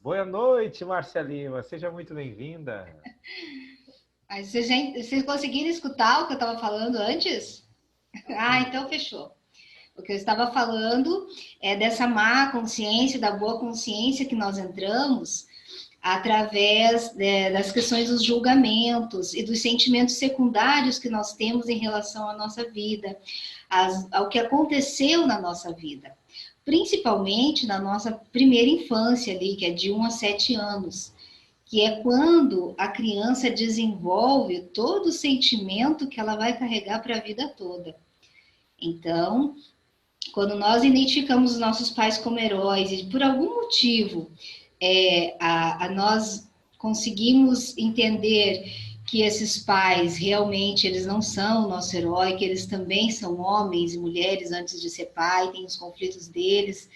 Boa noite, Márcia Lima. Seja muito bem-vinda. Aí vocês conseguiram escutar o que eu estava falando antes? Ah, Sim. então fechou. O que eu estava falando é dessa má consciência, da boa consciência que nós entramos através das questões dos julgamentos e dos sentimentos secundários que nós temos em relação à nossa vida, ao que aconteceu na nossa vida. Principalmente na nossa primeira infância ali, que é de 1 a 7 anos, que é quando a criança desenvolve todo o sentimento que ela vai carregar para a vida toda. Então, quando nós identificamos os nossos pais como heróis e por algum motivo nós conseguimos entender que esses pais realmente eles não são o nosso herói, que eles também são homens e mulheres antes de ser pai, têm os conflitos deles,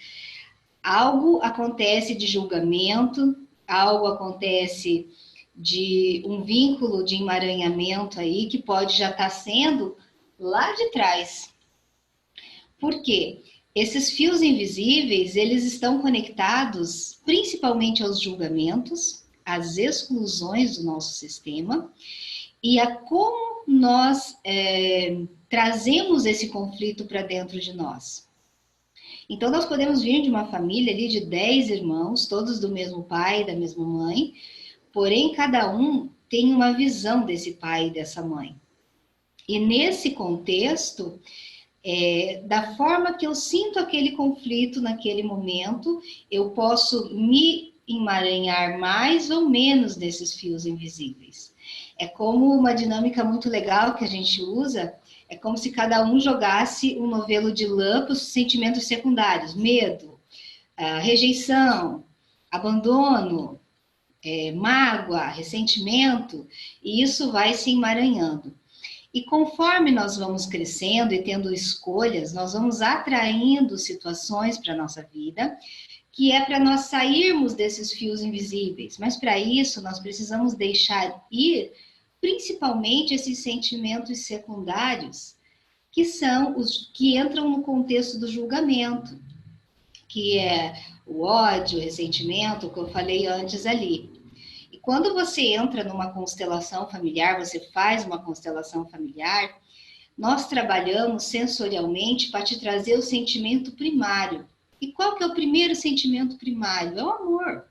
algo acontece de julgamento, algo acontece de um vínculo de emaranhamento aí que pode já estar sendo lá de trás. Por quê? Esses fios invisíveis, eles estão conectados principalmente aos julgamentos, às exclusões do nosso sistema e a como nós trazemos esse conflito para dentro de nós. Então, nós podemos vir de uma família ali de 10 irmãos, todos do mesmo pai, da mesma mãe, porém, cada um tem uma visão desse pai e dessa mãe. E nesse contexto, da forma que eu sinto aquele conflito naquele momento, eu posso me emaranhar mais ou menos desses fios invisíveis. É como uma dinâmica muito legal que a gente usa, é como se cada um jogasse um novelo de lã para os sentimentos secundários, medo, rejeição, abandono, mágoa, ressentimento, e isso vai se emaranhando. E conforme nós vamos crescendo e tendo escolhas, nós vamos atraindo situações para a nossa vida, que é para nós sairmos desses fios invisíveis. Mas para isso, nós precisamos deixar ir, principalmente, esses sentimentos secundários, que são os que entram no contexto do julgamento, que é o ódio, o ressentimento, que eu falei antes ali. E quando você entra numa constelação familiar, você faz uma constelação familiar, nós trabalhamos sensorialmente para te trazer o sentimento primário. E qual que é o primeiro sentimento primário? É o amor.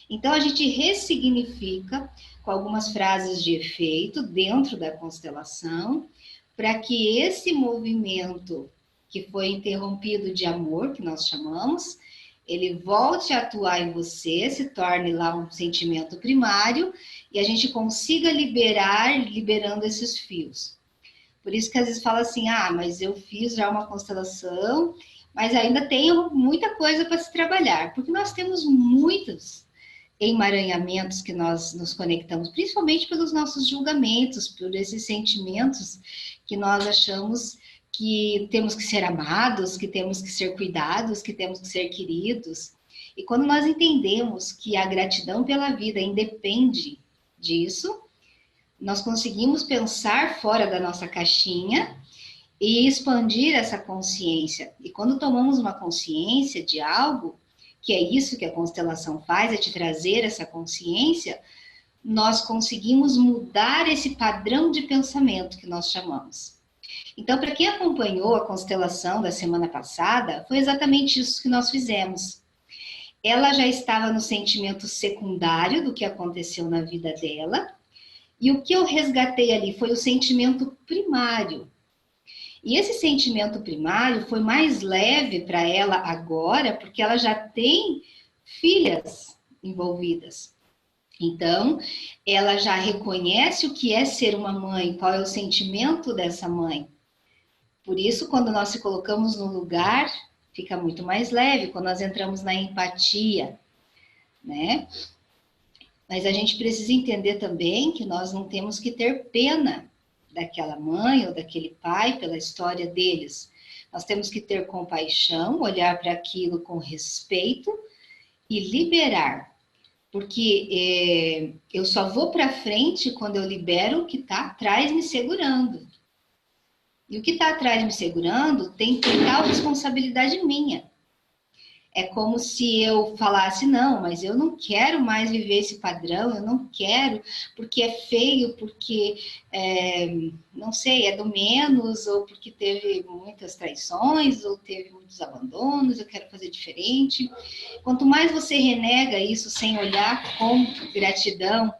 Então a gente ressignifica com algumas frases de efeito dentro da constelação, para que esse movimento que foi interrompido de amor, que nós chamamos, ele volte a atuar em você, se torne lá um sentimento primário e a gente consiga liberando esses fios. Por isso que às vezes fala assim, mas eu fiz já uma constelação, mas ainda tenho muita coisa para se trabalhar, porque nós temos muitos emaranhamentos que nós nos conectamos, principalmente pelos nossos julgamentos, por esses sentimentos que nós achamos que temos que ser amados, que temos que ser cuidados, que temos que ser queridos. E quando nós entendemos que a gratidão pela vida independe disso, nós conseguimos pensar fora da nossa caixinha e expandir essa consciência. E quando tomamos uma consciência de algo, que é isso que a constelação faz, é te trazer essa consciência, nós conseguimos mudar esse padrão de pensamento que nós chamamos. Então, para quem acompanhou a constelação da semana passada, foi exatamente isso que nós fizemos. Ela já estava no sentimento secundário do que aconteceu na vida dela, e o que eu resgatei ali foi o sentimento primário. E esse sentimento primário foi mais leve para ela agora, porque ela já tem filhas envolvidas. Então, ela já reconhece o que é ser uma mãe, qual é o sentimento dessa mãe. Por isso, quando nós se colocamos no lugar, fica muito mais leve, quando nós entramos na empatia, né? Mas a gente precisa entender também que nós não temos que ter pena daquela mãe ou daquele pai pela história deles. Nós temos que ter compaixão, olhar para aquilo com respeito e liberar. Porque eu só vou para frente quando eu libero o que está atrás me segurando. E o que está atrás me segurando tem total responsabilidade minha. É como se eu falasse, não, mas eu não quero mais viver esse padrão, eu não quero, porque é feio, porque, não sei, é do menos, ou porque teve muitas traições, ou teve muitos abandonos, eu quero fazer diferente. Quanto mais você renega isso sem olhar com gratidão,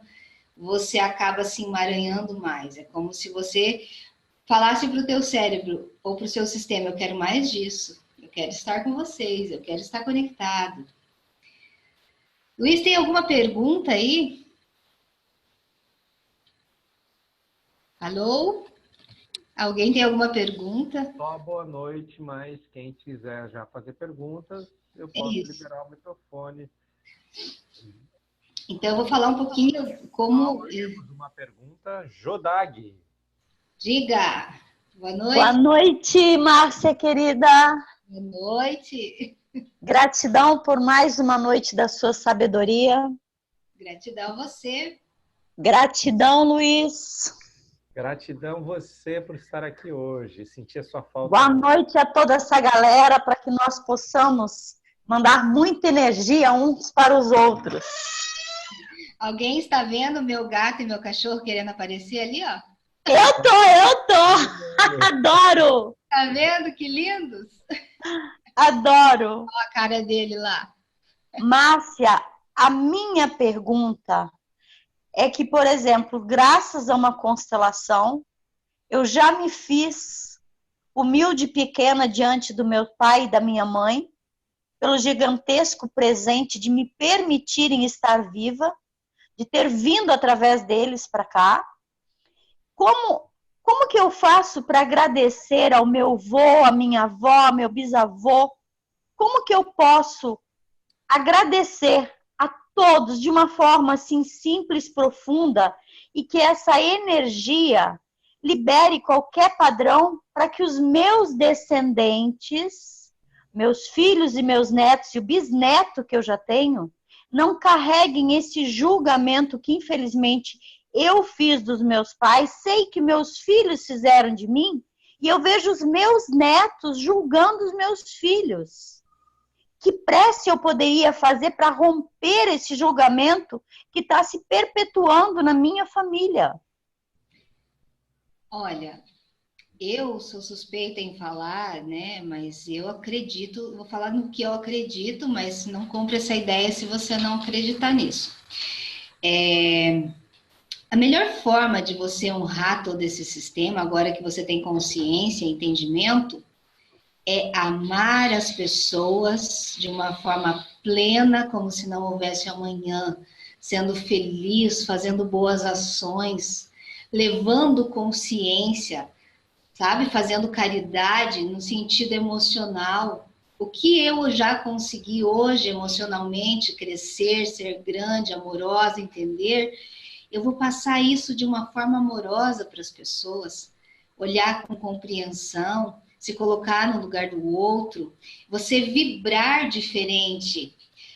você acaba se emaranhando mais. É como se você falasse para o teu cérebro ou para o seu sistema, eu quero mais disso, eu quero estar com vocês, eu quero estar conectado. Luiz, tem alguma pergunta aí? Alô? Alguém tem alguma pergunta? Só boa noite, mas quem quiser já fazer perguntas, eu É posso isso. liberar o microfone. Então, eu vou falar um pouquinho como... Temos uma pergunta, Jodag. Diga! Boa Boa noite! noite, Márcia querida. Boa noite! Gratidão por mais uma noite da sua sabedoria. Gratidão a você. Gratidão, Luiz. Gratidão você por estar aqui hoje. Senti a sua falta. Boa noite a toda essa galera, para que nós possamos mandar muita energia uns para os outros. Alguém está vendo meu gato e meu cachorro querendo aparecer ali, ó? Eu tô! Adoro! Tá vendo que lindos? Adoro! Olha a cara dele lá. Márcia, a minha pergunta é que, por exemplo, graças a uma constelação, eu já me fiz humilde e pequena diante do meu pai e da minha mãe, pelo gigantesco presente de me permitirem estar viva, de ter vindo através deles para cá. Como que eu faço para agradecer ao meu avô, à minha avó, ao meu bisavô? Como que eu posso agradecer a todos de uma forma assim simples, profunda, e que essa energia libere qualquer padrão para que os meus descendentes, meus filhos e meus netos e o bisneto que eu já tenho, não carreguem esse julgamento que infelizmente eu fiz dos meus pais, sei que meus filhos fizeram de mim, e eu vejo os meus netos julgando os meus filhos. Que prece eu poderia fazer para romper esse julgamento que está se perpetuando na minha família? Olha, eu sou suspeita em falar, né? Mas eu acredito, vou falar no que eu acredito, mas não compre essa ideia se você não acreditar nisso. A melhor forma de você honrar todo esse sistema, agora que você tem consciência e entendimento, é amar as pessoas de uma forma plena, como se não houvesse amanhã, sendo feliz, fazendo boas ações, levando consciência, sabe? Fazendo caridade no sentido emocional. O que eu já consegui hoje emocionalmente, crescer, ser grande, amorosa, entender, eu vou passar isso de uma forma amorosa para as pessoas, olhar com compreensão, se colocar no lugar do outro, você vibrar diferente.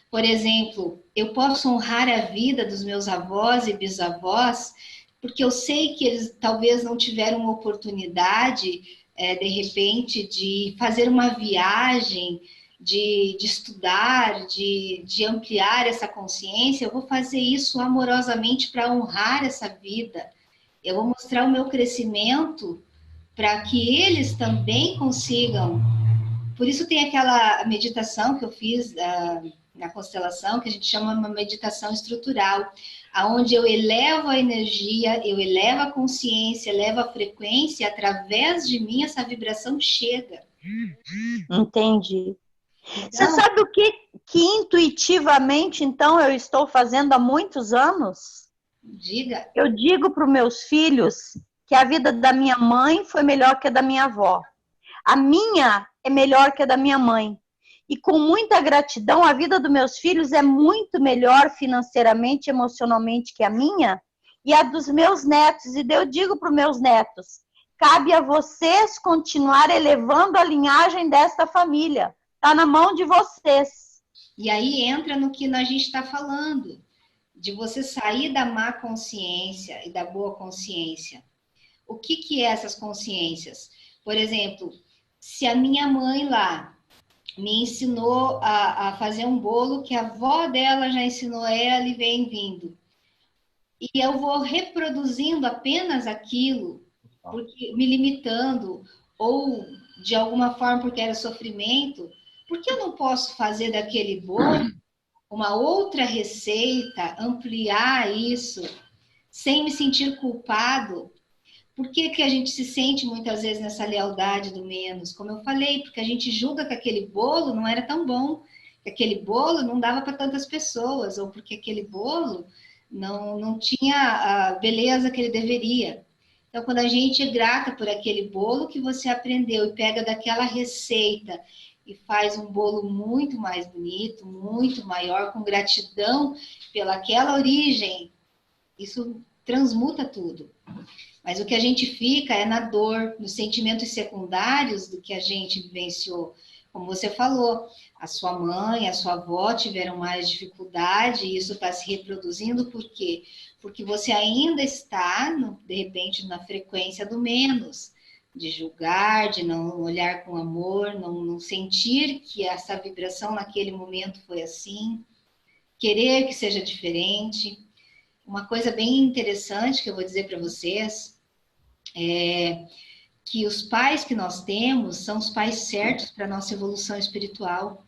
Por exemplo, eu posso honrar a vida dos meus avós e bisavós, porque eu sei que eles talvez não tiveram oportunidade, de repente, de fazer uma viagem, de estudar, de ampliar essa consciência. Eu vou fazer isso amorosamente para honrar essa vida. Eu vou mostrar o meu crescimento para que eles também consigam. Por isso tem aquela meditação que eu fiz na constelação, que a gente chama uma meditação estrutural, aonde eu elevo a energia, eu elevo a consciência, elevo a frequência, e através de mim essa vibração chega. Entendi. Então, você sabe o que intuitivamente, então, eu estou fazendo há muitos anos? Diga. Eu digo para os meus filhos que a vida da minha mãe foi melhor que a da minha avó. A minha é melhor que a da minha mãe. E com muita gratidão, a vida dos meus filhos é muito melhor financeiramente, emocionalmente que a minha e a dos meus netos. E eu digo para os meus netos, cabe a vocês continuar elevando a linhagem desta família. Está na mão de vocês. E aí entra no que a gente está falando, de você sair da má consciência e da boa consciência. O que é essas consciências? Por exemplo, se a minha mãe lá me ensinou a fazer um bolo que a avó dela já ensinou ela e vem vindo. E eu vou reproduzindo apenas aquilo, porque me limitando, ou de alguma forma porque era sofrimento, porque eu não posso fazer daquele bolo uma outra receita, ampliar isso, sem me sentir culpado? Por que que a gente se sente muitas vezes nessa lealdade do menos? Como eu falei, porque a gente julga que aquele bolo não era tão bom, que aquele bolo não dava para tantas pessoas, ou porque aquele bolo não tinha a beleza que ele deveria. Então, quando a gente é grata por aquele bolo que você aprendeu e pega daquela receita e faz um bolo muito mais bonito, muito maior, com gratidão pelaquela origem, isso transmuta tudo. Mas o que a gente fica é na dor, nos sentimentos secundários do que a gente vivenciou. Como você falou, a sua mãe, a sua avó tiveram mais dificuldade e isso está se reproduzindo por quê? Porque você ainda está, de repente, na frequência do menos, de julgar, de não olhar com amor, não sentir que essa vibração naquele momento foi assim, querer que seja diferente. Uma coisa bem interessante que eu vou dizer para vocês é que os pais que nós temos são os pais certos para a nossa evolução espiritual.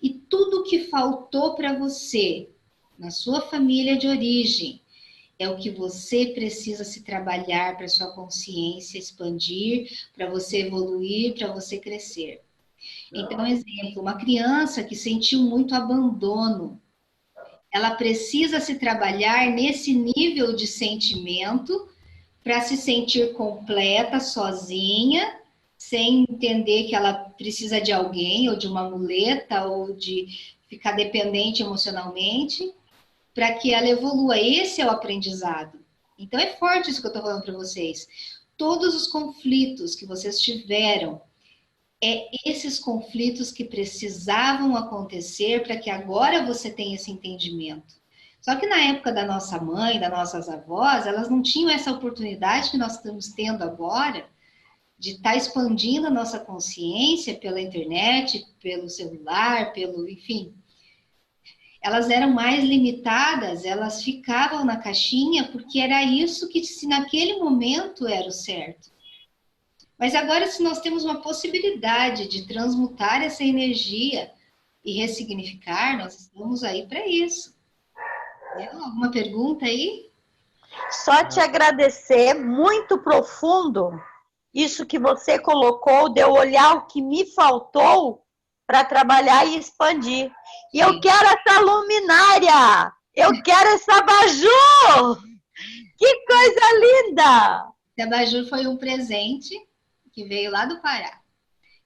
E tudo que faltou para você, na sua família de origem, é o que você precisa se trabalhar para sua consciência expandir, para você evoluir, para você crescer. Então, exemplo, uma criança que sentiu muito abandono, ela precisa se trabalhar nesse nível de sentimento para se sentir completa, sozinha, sem entender que ela precisa de alguém, ou de uma muleta, ou de ficar dependente emocionalmente, para que ela evolua. Esse é o aprendizado. Então é forte isso que eu estou falando para vocês. Todos os conflitos que vocês tiveram, esses conflitos que precisavam acontecer para que agora você tenha esse entendimento. Só que na época da nossa mãe, das nossas avós, elas não tinham essa oportunidade que nós estamos tendo agora de estar expandindo a nossa consciência pela internet, pelo celular, enfim. Elas eram mais limitadas, elas ficavam na caixinha porque era isso que, se naquele momento, era o certo. Mas agora, se nós temos uma possibilidade de transmutar essa energia e ressignificar, nós estamos aí para isso. Alguma pergunta aí? Só te agradecer, muito profundo, isso que você colocou, de eu olhar o que me faltou para trabalhar e expandir. E eu quero essa luminária! Eu quero esse abajur! Que coisa linda! Esse abajur foi um presente que veio lá do Pará.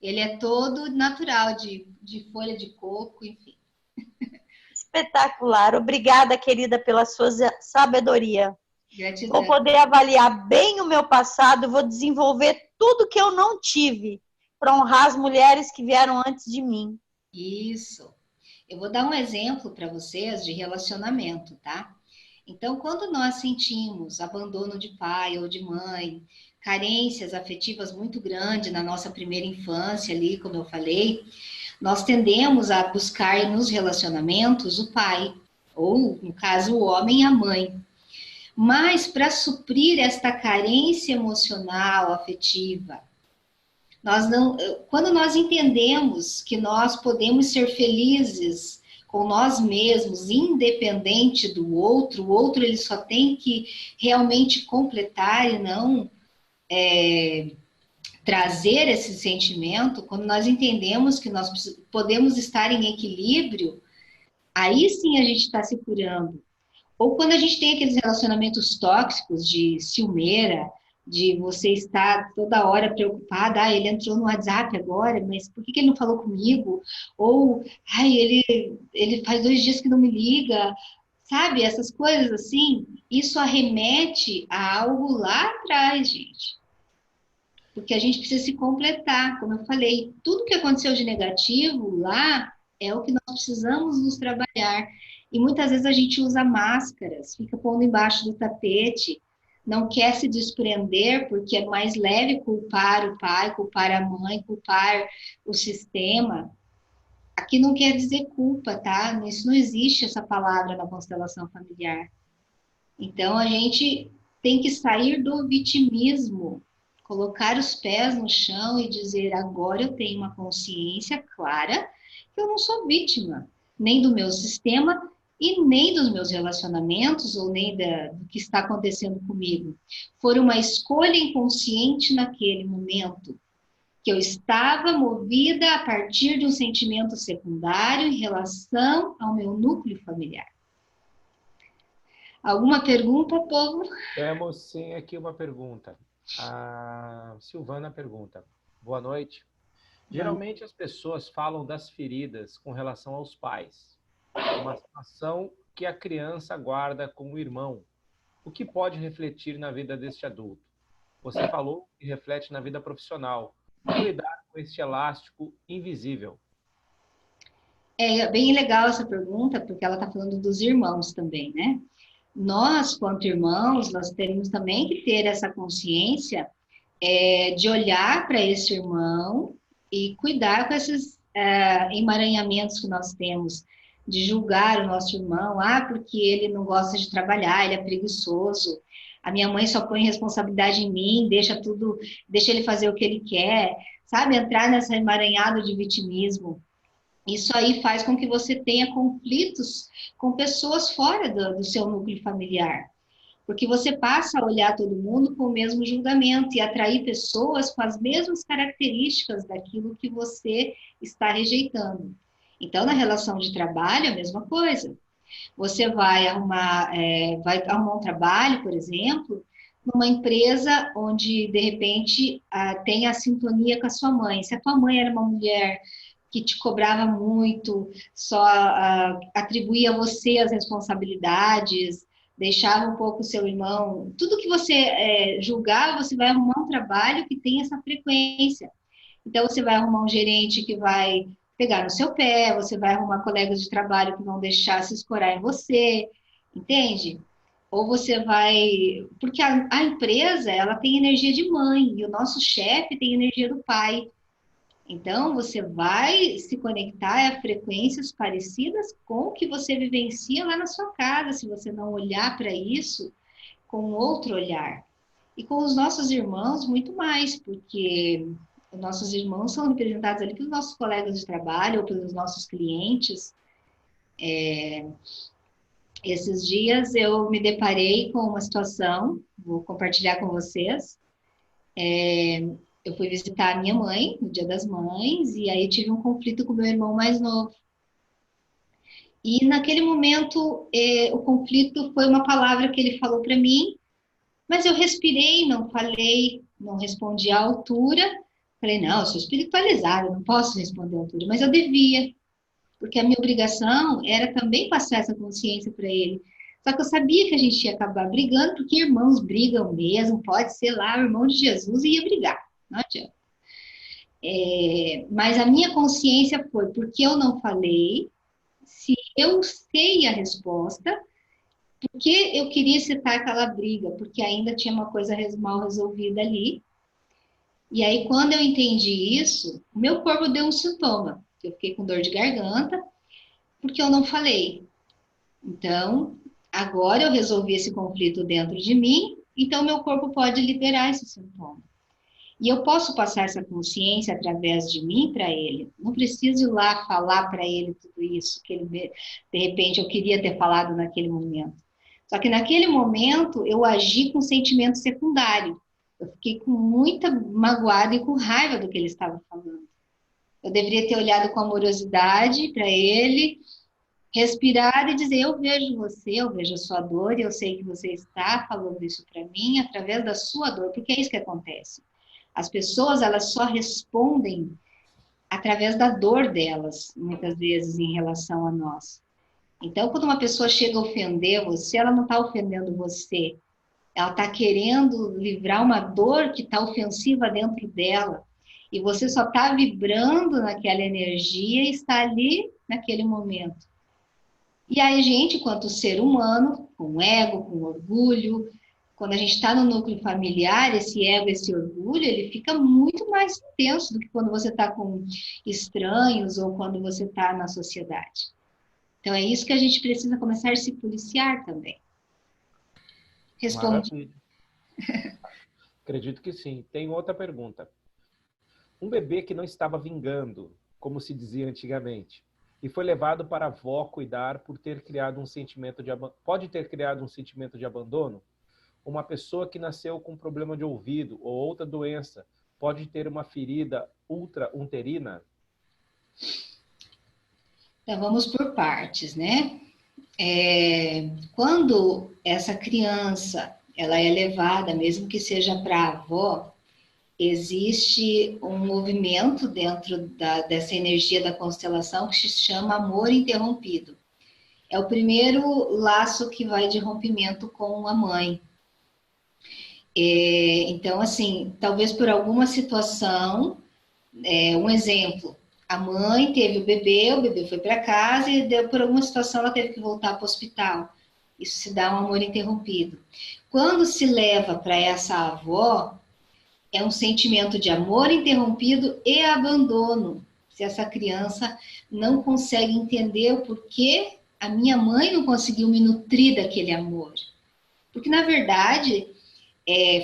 Ele é todo natural, de folha de coco, enfim. Espetacular. Obrigada, querida, pela sua sabedoria. Gratidão. Vou poder avaliar bem o meu passado, vou desenvolver tudo que eu não tive para honrar as mulheres que vieram antes de mim. Isso. Eu vou dar um exemplo para vocês de relacionamento, tá? Então, quando nós sentimos abandono de pai ou de mãe, carências afetivas muito grandes na nossa primeira infância ali, como eu falei, nós tendemos a buscar nos relacionamentos o pai, ou, no caso, o homem e a mãe. Mas, para suprir esta carência emocional, afetiva, quando nós entendemos que nós podemos ser felizes com nós mesmos, independente do outro, o outro ele só tem que realmente completar e não trazer esse sentimento, quando nós entendemos que nós podemos estar em equilíbrio, aí sim a gente está se curando. Ou quando a gente tem aqueles relacionamentos tóxicos de ciumeira, de você estar toda hora preocupada, ele entrou no WhatsApp agora, mas por que ele não falou comigo? Ou, ele faz 2 dias que não me liga, sabe? Essas coisas assim, isso arremete a algo lá atrás, gente. Porque a gente precisa se completar, como eu falei, tudo que aconteceu de negativo lá é o que nós precisamos nos trabalhar. E muitas vezes a gente usa máscaras, fica pondo embaixo do tapete, não quer se desprender porque é mais leve culpar o pai, culpar a mãe, culpar o sistema. aqui não quer dizer culpa, tá? Isso não existe essa palavra na constelação familiar. Então, a gente tem que sair do vitimismo, colocar os pés no chão e dizer: agora eu tenho uma consciência clara que eu não sou vítima, nem do meu sistema e nem dos meus relacionamentos, ou nem do que está acontecendo comigo. Foi uma escolha inconsciente naquele momento, que eu estava movida a partir de um sentimento secundário em relação ao meu núcleo familiar. Alguma pergunta, povo? Temos sim aqui uma pergunta. A Silvana pergunta: boa noite. Geralmente as pessoas falam das feridas com relação aos pais, uma situação que a criança guarda com o irmão. O que pode refletir na vida deste adulto? Você falou que reflete na vida profissional. Como lidar com este elástico invisível? É bem legal essa pergunta, porque ela está falando dos irmãos também, né? Nós, quanto irmãos, nós temos também que ter essa consciência de olhar para esse irmão e cuidar com esses emaranhamentos que nós temos, de julgar o nosso irmão, porque ele não gosta de trabalhar, ele é preguiçoso, a minha mãe só põe responsabilidade em mim, deixa ele fazer o que ele quer, sabe? Entrar nessa emaranhada de vitimismo. Isso aí faz com que você tenha conflitos com pessoas fora do seu núcleo familiar. Porque você passa a olhar todo mundo com o mesmo julgamento e atrair pessoas com as mesmas características daquilo que você está rejeitando. Então, na relação de trabalho, a mesma coisa. Você vai arrumar um trabalho, por exemplo, numa empresa onde, de repente, tem a sintonia com a sua mãe. Se a tua mãe era uma mulher que te cobrava muito, só atribuía a você as responsabilidades, deixava um pouco o seu irmão, tudo que você julgar, você vai arrumar um trabalho que tem essa frequência. Então, você vai arrumar um gerente que vai pegar no seu pé, você vai arrumar colegas de trabalho que vão deixar se escorar em você, entende? Ou você vai... Porque a empresa, ela tem energia de mãe, e o nosso chefe tem energia do pai. Então, você vai se conectar a frequências parecidas com o que você vivencia lá na sua casa, se você não olhar para isso com outro olhar. E com os nossos irmãos, muito mais, porque os nossos irmãos são representados ali pelos nossos colegas de trabalho ou pelos nossos clientes. Esses dias eu me deparei com uma situação, vou compartilhar com vocês. Eu fui visitar a minha mãe no Dia das Mães e aí tive um conflito com meu irmão mais novo. E naquele momento, o conflito foi uma palavra que ele falou para mim, mas eu respirei, não falei, não respondi à altura. Falei, não, eu sou espiritualizada, não posso responder à altura, mas eu devia, porque a minha obrigação era também passar essa consciência para ele. Só que eu sabia que a gente ia acabar brigando, porque irmãos brigam mesmo, pode ser lá o irmão de Jesus e ia brigar. Não adianta. Mas a minha consciência foi, porque eu não falei, se eu sei a resposta, porque eu queria citar aquela briga, porque ainda tinha uma coisa mal resolvida ali. E aí, quando eu entendi isso, o meu corpo deu um sintoma. Eu fiquei com dor de garganta, porque eu não falei. Então, agora eu resolvi esse conflito dentro de mim, então meu corpo pode liberar esse sintoma. E eu posso passar essa consciência através de mim para ele. Não preciso ir lá falar para ele tudo isso, que ele, de repente, eu queria ter falado naquele momento. Só que naquele momento, eu agi com sentimento secundário. Eu fiquei com muita magoada e com raiva do que ele estava falando. Eu deveria ter olhado com amorosidade para ele, respirar e dizer, eu vejo você, eu vejo a sua dor, e eu sei que você está falando isso para mim através da sua dor, porque é isso que acontece. As pessoas, elas só respondem através da dor delas, muitas vezes, em relação a nós. Então, quando uma pessoa chega a ofender você, ela não está ofendendo você. Ela está querendo livrar uma dor que está ofensiva dentro dela. E você só está vibrando naquela energia e está ali naquele momento. E aí, gente, quanto ser humano, com ego, com orgulho, quando a gente está no núcleo familiar, esse ego, esse orgulho, ele fica muito mais intenso do que quando você está com estranhos ou quando você está na sociedade. Então, é isso que a gente precisa começar a se policiar também. Responde. Maravilha. Acredito que sim. Tem outra pergunta. Um bebê que não estava vingando, como se dizia antigamente, e foi levado para a avó cuidar por ter criado um sentimento de pode ter criado um sentimento de abandono? Uma pessoa que nasceu com problema de ouvido ou outra doença pode ter uma ferida ultra-uterina? Então, vamos por partes, né? Quando essa criança ela é levada, mesmo que seja para a avó, existe um movimento dentro dessa energia da constelação que se chama amor interrompido. É o primeiro laço que vai de rompimento com a mãe. Então, assim, talvez por alguma situação, um exemplo, a mãe teve o bebê foi para casa e por alguma situação ela teve que voltar para o hospital. Isso se dá um amor interrompido. Quando se leva para essa avó, é um sentimento de amor interrompido e abandono. Se essa criança não consegue entender o porquê a minha mãe não conseguiu me nutrir daquele amor. Porque, na verdade,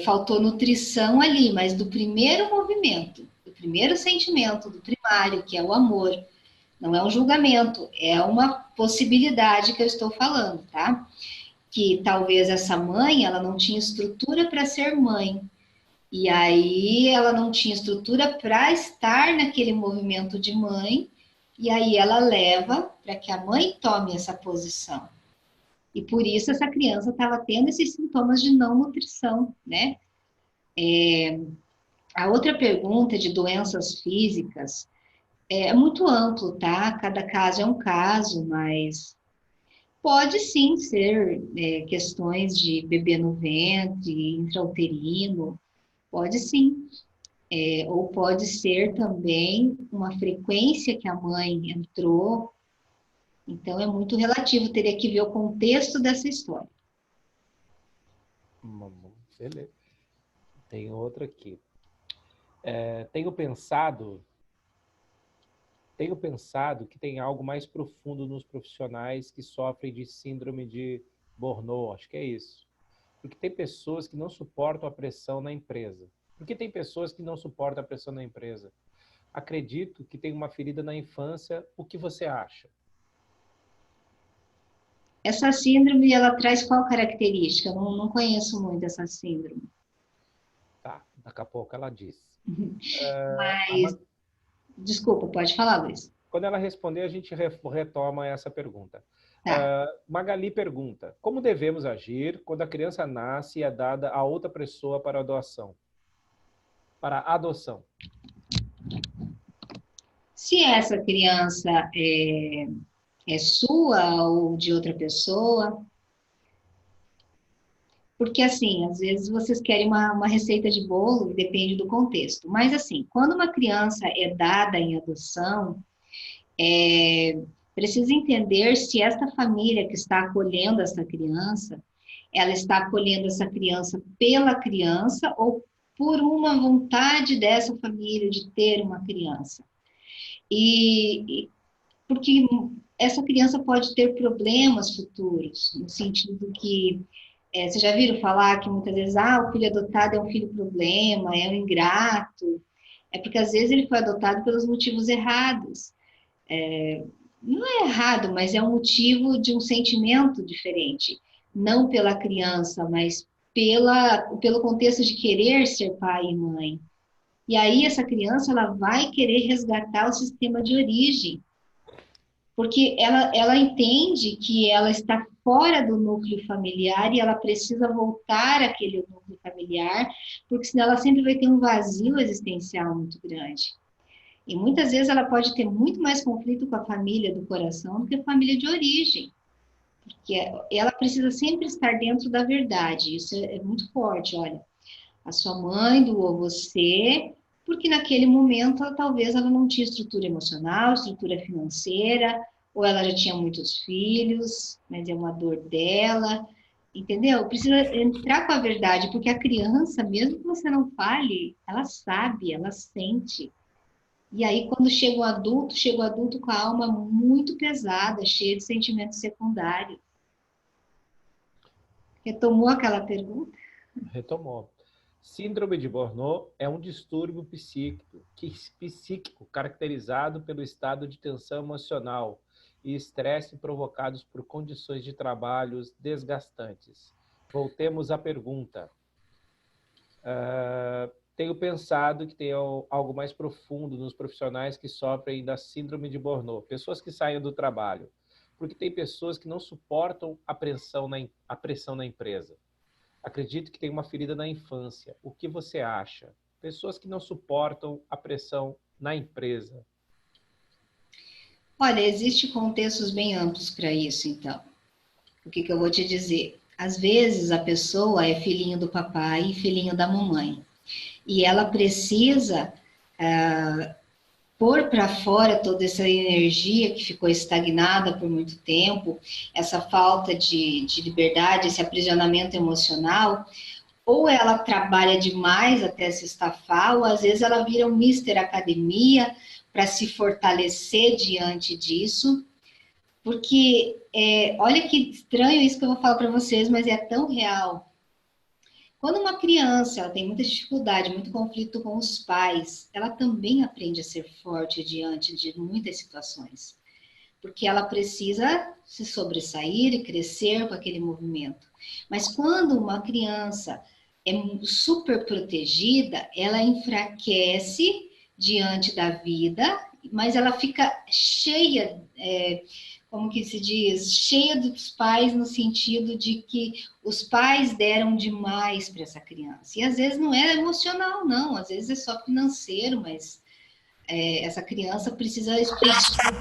faltou nutrição ali, mas do primeiro movimento, do primeiro sentimento, do primário, que é o amor. Não é um julgamento, é uma possibilidade que eu estou falando, tá? Que talvez essa mãe, ela não tinha estrutura para ser mãe. E aí ela não tinha estrutura para estar naquele movimento de mãe, e aí ela leva para que a mãe tome essa posição. E por isso essa criança estava tendo esses sintomas de não nutrição, né? A outra pergunta de doenças físicas é muito amplo, tá? Cada caso é um caso, mas pode sim ser questões de bebê no ventre, intrauterino, pode sim. Ou pode ser também uma frequência que a mãe entrou. Então, é muito relativo, teria que ver o contexto dessa história. Beleza. Tem outra aqui. Tenho pensado que tem algo mais profundo nos profissionais que sofrem de síndrome de Burnout, acho que é isso. Porque tem pessoas que não suportam a pressão na empresa. Por que tem pessoas que não suportam a pressão na empresa? Acredito que tem uma ferida na infância. O que você acha? Essa síndrome, ela traz qual característica? Eu não conheço muito essa síndrome. Tá, daqui a pouco ela diz. Mas, desculpa, pode falar, Luiz. Quando ela responder, a gente retoma essa pergunta. Tá. Magali pergunta, como devemos agir quando a criança nasce e é dada a outra pessoa para adoção? Se essa criança é sua ou de outra pessoa, porque assim, às vezes vocês querem uma receita de bolo, depende do contexto. Mas assim, quando uma criança é dada em adoção, precisa entender se esta família que está acolhendo essa criança, ela está acolhendo essa criança pela criança ou por uma vontade dessa família de ter uma criança. Porque essa criança pode ter problemas futuros, no sentido que, vocês já viram falar que muitas vezes, o filho adotado é um filho problema, é um ingrato, é porque às vezes ele foi adotado pelos motivos errados. Não é errado, mas é um motivo de um sentimento diferente, não pela criança, mas pelo contexto de querer ser pai e mãe. E aí essa criança ela vai querer resgatar o sistema de origem, porque ela entende que ela está fora do núcleo familiar e ela precisa voltar àquele núcleo familiar, porque senão ela sempre vai ter um vazio existencial muito grande. E muitas vezes ela pode ter muito mais conflito com a família do coração do que a família de origem, porque ela precisa sempre estar dentro da verdade. Isso é muito forte, olha. A sua mãe doou você, porque naquele momento talvez ela não tinha estrutura emocional, estrutura financeira, ou ela já tinha muitos filhos, mas é uma dor dela. Entendeu? Precisa entrar com a verdade, porque a criança, mesmo que você não fale, ela sabe, ela sente. E aí, quando chega o adulto com a alma muito pesada, cheia de sentimentos secundários. Retomou aquela pergunta? Retomou. Síndrome de Burnout é um distúrbio psíquico caracterizado pelo estado de tensão emocional e estresse provocados por condições de trabalho desgastantes. Voltemos à pergunta. Tenho pensado que tem algo mais profundo nos profissionais que sofrem da síndrome de Burnout, pessoas que saem do trabalho, porque tem pessoas que não suportam a pressão na empresa. Acredito que tem uma ferida na infância. O que você acha? Pessoas que não suportam a pressão na empresa. Olha, existem contextos bem amplos para isso, então. O que eu vou te dizer? Às vezes a pessoa é filhinho do papai e filhinho da mamãe. E ela precisa pôr para fora toda essa energia que ficou estagnada por muito tempo, essa falta de liberdade, esse aprisionamento emocional, ou ela trabalha demais até se estafar, ou às vezes ela vira um Mister Academia para se fortalecer diante disso, porque olha que estranho isso que eu vou falar para vocês, mas é tão real. Quando uma criança ela tem muita dificuldade, muito conflito com os pais, ela também aprende a ser forte diante de muitas situações, porque ela precisa se sobressair e crescer com aquele movimento. Mas quando uma criança é super protegida, ela enfraquece diante da vida, mas ela fica cheia, como que se diz, cheia dos pais no sentido de que os pais deram demais para essa criança. E às vezes não é emocional, não, às vezes é só financeiro, mas essa criança precisa expressar.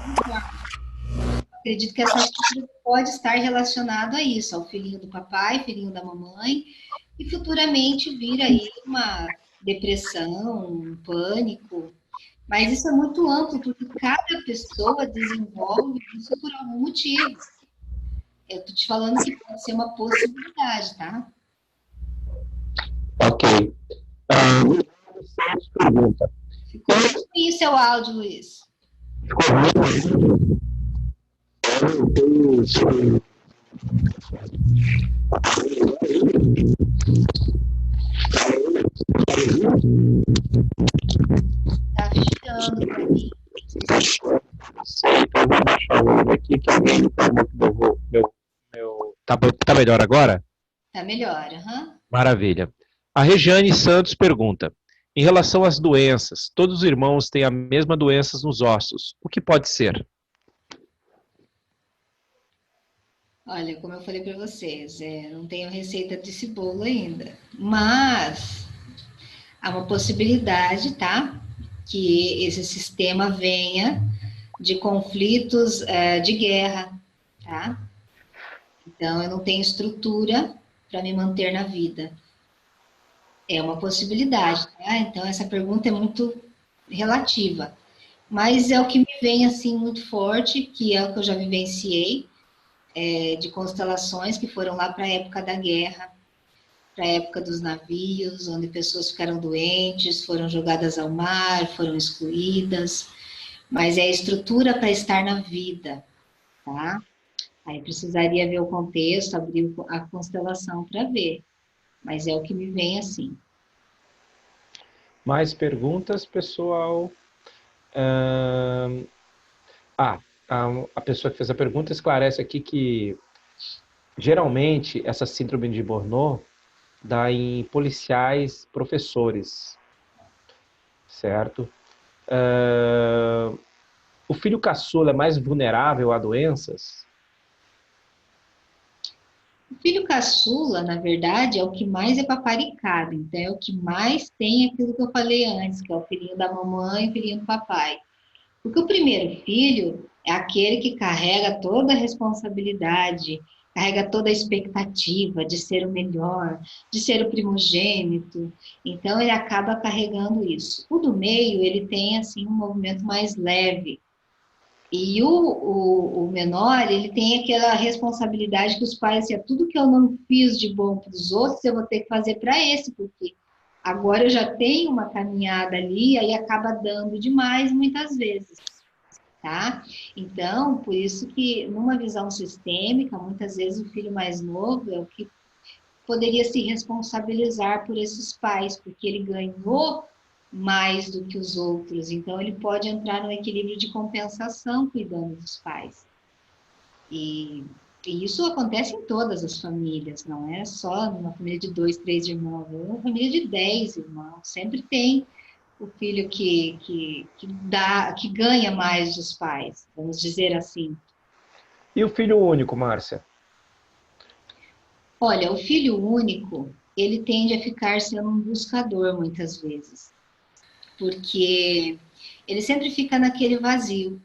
Acredito que essa coisa pode estar relacionado a isso, ao filhinho do papai, filhinho da mamãe, e futuramente vir aí uma depressão, um pânico. Mas isso é muito amplo, porque cada pessoa desenvolve isso por algum motivo. Eu estou te falando que pode ser uma possibilidade, tá? Ok. Pergunta. Ficou muito ruim o seu áudio, Luiz. Ficou ruim? Tá chiando para mim. Então, vou baixar o aqui também. Tá melhor agora? Tá melhor, aham. Maravilha. A Regiane Santos pergunta: em relação às doenças, todos os irmãos têm a mesma doença nos ossos. O que pode ser? Olha, como eu falei para vocês, não tenho receita desse bolo ainda. Mas há uma possibilidade, tá? Que esse sistema venha de conflitos de guerra, tá? Então, eu não tenho estrutura para me manter na vida. É uma possibilidade, tá? Então, essa pergunta é muito relativa. Mas é o que me vem, assim, muito forte, que é o que eu já vivenciei, de constelações que foram lá para a época da guerra, para a época dos navios, onde pessoas ficaram doentes, foram jogadas ao mar, foram excluídas. Mas é a estrutura para estar na vida, tá? Aí precisaria ver o contexto, abrir a constelação para ver. Mas é o que me vem assim. Mais perguntas, pessoal? A pessoa que fez a pergunta esclarece aqui que geralmente essa síndrome de Burnout dá em policiais professores, certo? O filho caçula é mais vulnerável a doenças? O filho caçula, na verdade, é o que mais é paparicado. Então, é o que mais tem aquilo que eu falei antes, que é o filhinho da mamãe e o filhinho do papai. Porque o primeiro filho é aquele que carrega toda a responsabilidade, carrega toda a expectativa de ser o melhor, de ser o primogênito. Então, ele acaba carregando isso. O do meio, ele tem, assim, um movimento mais leve. E o menor, ele tem aquela responsabilidade que os pais, assim, tudo que eu não fiz de bom para os outros, eu vou ter que fazer para esse, porque agora eu já tenho uma caminhada ali, aí acaba dando demais muitas vezes, tá? Então, por isso que numa visão sistêmica, muitas vezes o filho mais novo é o que poderia se responsabilizar por esses pais, porque ele ganhou mais do que os outros, então ele pode entrar no equilíbrio de compensação cuidando dos pais. E isso acontece em todas as famílias, não é só numa família de 2, 3 irmãos, é uma família de 10 irmãos, sempre tem o filho que ganha mais dos pais, vamos dizer assim. E o filho único, Márcia? Olha, o filho único, ele tende a ficar sendo um buscador muitas vezes, porque ele sempre fica naquele vazio,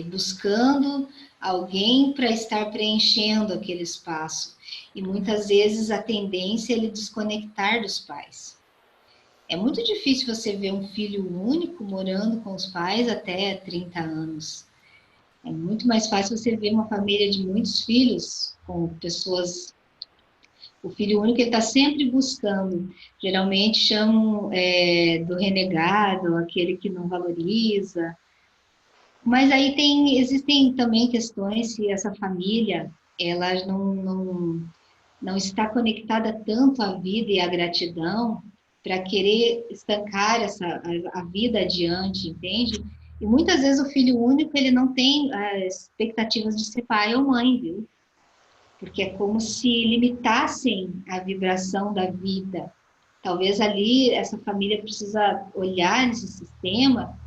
buscando alguém para estar preenchendo aquele espaço. E muitas vezes a tendência é ele desconectar dos pais. É muito difícil você ver um filho único morando com os pais até 30 anos. É muito mais fácil você ver uma família de muitos filhos, com pessoas. O filho único ele está sempre buscando. Geralmente chamam do renegado, aquele que não valoriza. Mas aí existem também questões se essa família ela não está conectada tanto à vida e à gratidão para querer estancar a vida adiante, entende? E muitas vezes o filho único ele não tem as expectativas de ser pai ou mãe, viu? Porque é como se limitassem a vibração da vida. Talvez ali essa família precisa olhar nesse sistema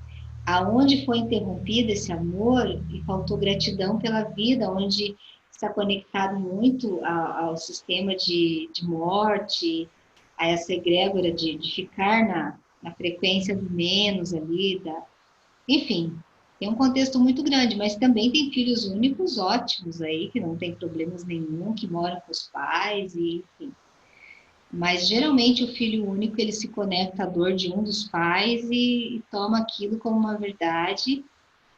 aonde foi interrompido esse amor e faltou gratidão pela vida, onde está conectado muito ao sistema de morte, a essa egrégora de ficar na frequência do menos ali, enfim, tem um contexto muito grande, mas também tem filhos únicos ótimos aí, que não tem problemas nenhum, que moram com os pais, e enfim. Mas geralmente o filho único ele se conecta à dor de um dos pais e toma aquilo como uma verdade.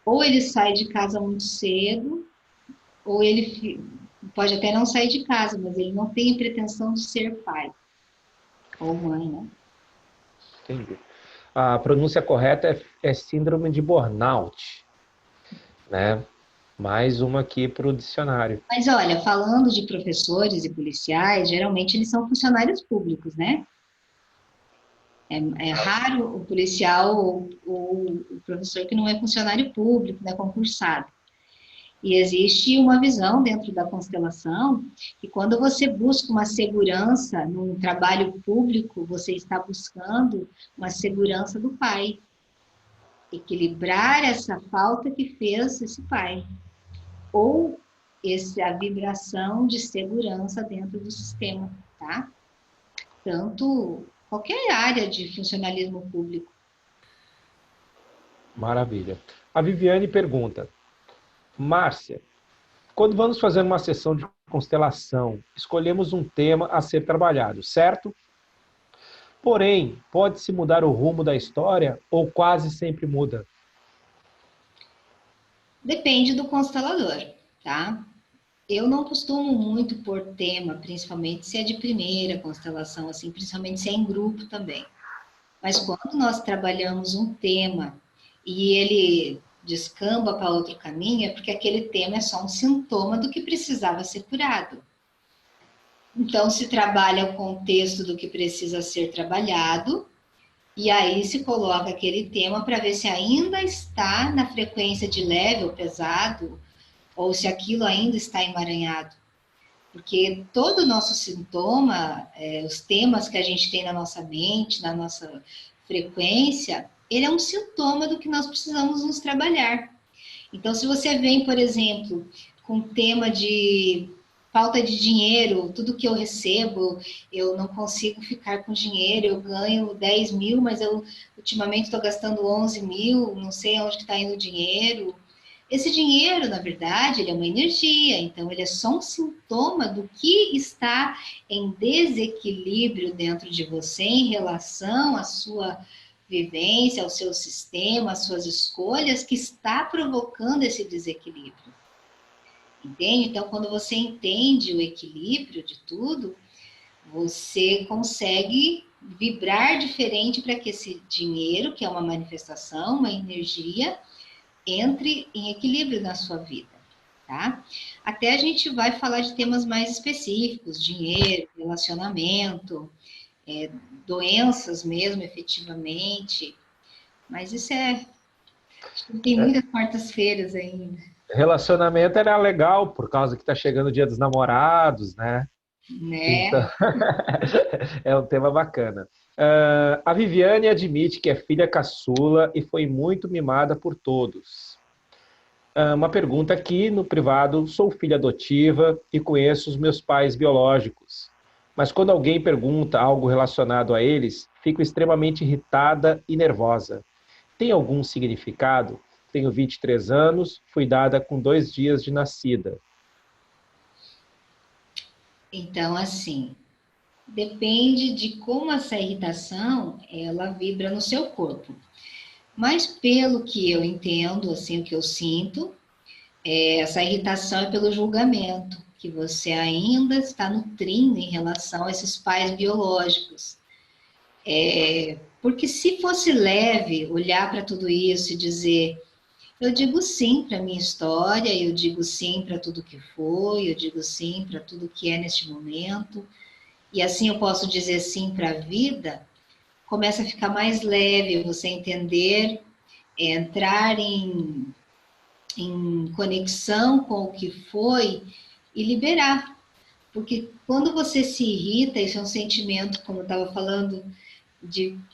Ou ele sai de casa muito cedo, ou ele pode até não sair de casa, mas ele não tem pretensão de ser pai ou mãe, né? Entendi. A pronúncia correta é síndrome de burnout, né? Mais uma aqui para o dicionário. Mas olha, falando de professores e policiais, geralmente eles são funcionários públicos, né? É raro o policial ou o professor que não é funcionário público, né, concursado. E existe uma visão dentro da constelação que quando você busca uma segurança num trabalho público, você está buscando uma segurança do pai. Equilibrar essa falta que fez esse pai. Ou a vibração de segurança dentro do sistema, tá? Tanto qualquer área de funcionalismo público. Maravilha. A Viviane pergunta: Márcia, quando vamos fazer uma sessão de constelação, escolhemos um tema a ser trabalhado, certo? Porém, pode-se mudar o rumo da história ou quase sempre muda? Depende do constelador, tá? Eu não costumo muito pôr tema, principalmente se é de primeira constelação, assim, principalmente se é em grupo também. Mas quando nós trabalhamos um tema e ele descamba para outro caminho, é porque aquele tema é só um sintoma do que precisava ser curado. Então, se trabalha o contexto do que precisa ser trabalhado, e aí se coloca aquele tema para ver se ainda está na frequência de leve ou pesado, ou se aquilo ainda está emaranhado. Porque todo o nosso sintoma, os temas que a gente tem na nossa mente, na nossa frequência, ele é um sintoma do que nós precisamos nos trabalhar. Então, se você vem, por exemplo, com tema de falta de dinheiro, tudo que eu recebo, eu não consigo ficar com dinheiro, eu ganho 10 mil, mas eu ultimamente estou gastando 11 mil, não sei onde está indo o dinheiro. Esse dinheiro, na verdade, ele é uma energia, então ele é só um sintoma do que está em desequilíbrio dentro de você em relação à sua vivência, ao seu sistema, às suas escolhas, que está provocando esse desequilíbrio. Entende? Então, quando você entende o equilíbrio de tudo, você consegue vibrar diferente para que esse dinheiro, que é uma manifestação, uma energia, entre em equilíbrio na sua vida, tá? Até a gente vai falar de temas mais específicos, dinheiro, relacionamento, doenças mesmo, efetivamente, mas isso tem muitas quartas-feiras ainda. Relacionamento era legal, por causa que está chegando o Dia dos Namorados, né? Né? Então, é um tema bacana. A Viviane admite que é filha caçula e foi muito mimada por todos. Uma pergunta aqui no privado: sou filha adotiva e conheço os meus pais biológicos, mas quando alguém pergunta algo relacionado a eles, fico extremamente irritada e nervosa. Tem algum significado? Tenho 23 anos, fui dada com 2 dias de nascida. Então, assim, depende de como essa irritação, ela vibra no seu corpo. Mas pelo que eu entendo, assim, o que eu sinto, essa irritação é pelo julgamento, que você ainda está nutrindo em relação a esses pais biológicos. Porque se fosse leve olhar para tudo isso e dizer, eu digo sim para a minha história, eu digo sim para tudo que foi, eu digo sim para tudo que é neste momento, e assim eu posso dizer sim para a vida, começa a ficar mais leve você entender, entrar em conexão com o que foi e liberar. Porque quando você se irrita, isso é um sentimento, como eu estava falando,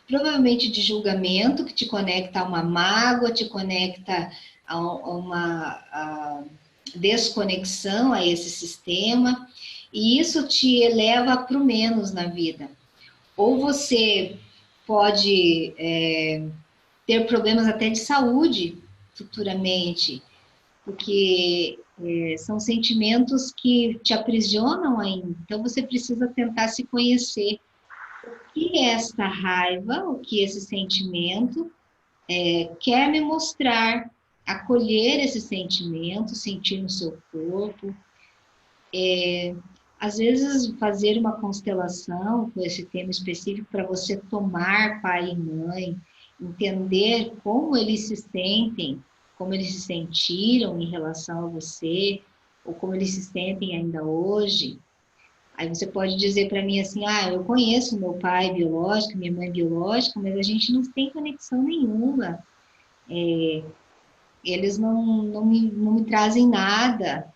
provavelmente de julgamento, que te conecta a uma mágoa, te conecta a uma desconexão a esse sistema, e isso te eleva para o menos na vida. Ou você pode ter problemas até de saúde futuramente, porque são sentimentos que te aprisionam ainda. Então você precisa tentar se conhecer. O que é essa raiva, o que esse sentimento quer me mostrar, acolher esse sentimento, sentir no seu corpo. Às vezes fazer uma constelação com esse tema específico para você tomar pai e mãe, entender como eles se sentem, como eles se sentiram em relação a você, ou como eles se sentem ainda hoje. Aí você pode dizer para mim assim, eu conheço meu pai biológico, minha mãe biológica, mas a gente não tem conexão nenhuma. Eles não me trazem nada,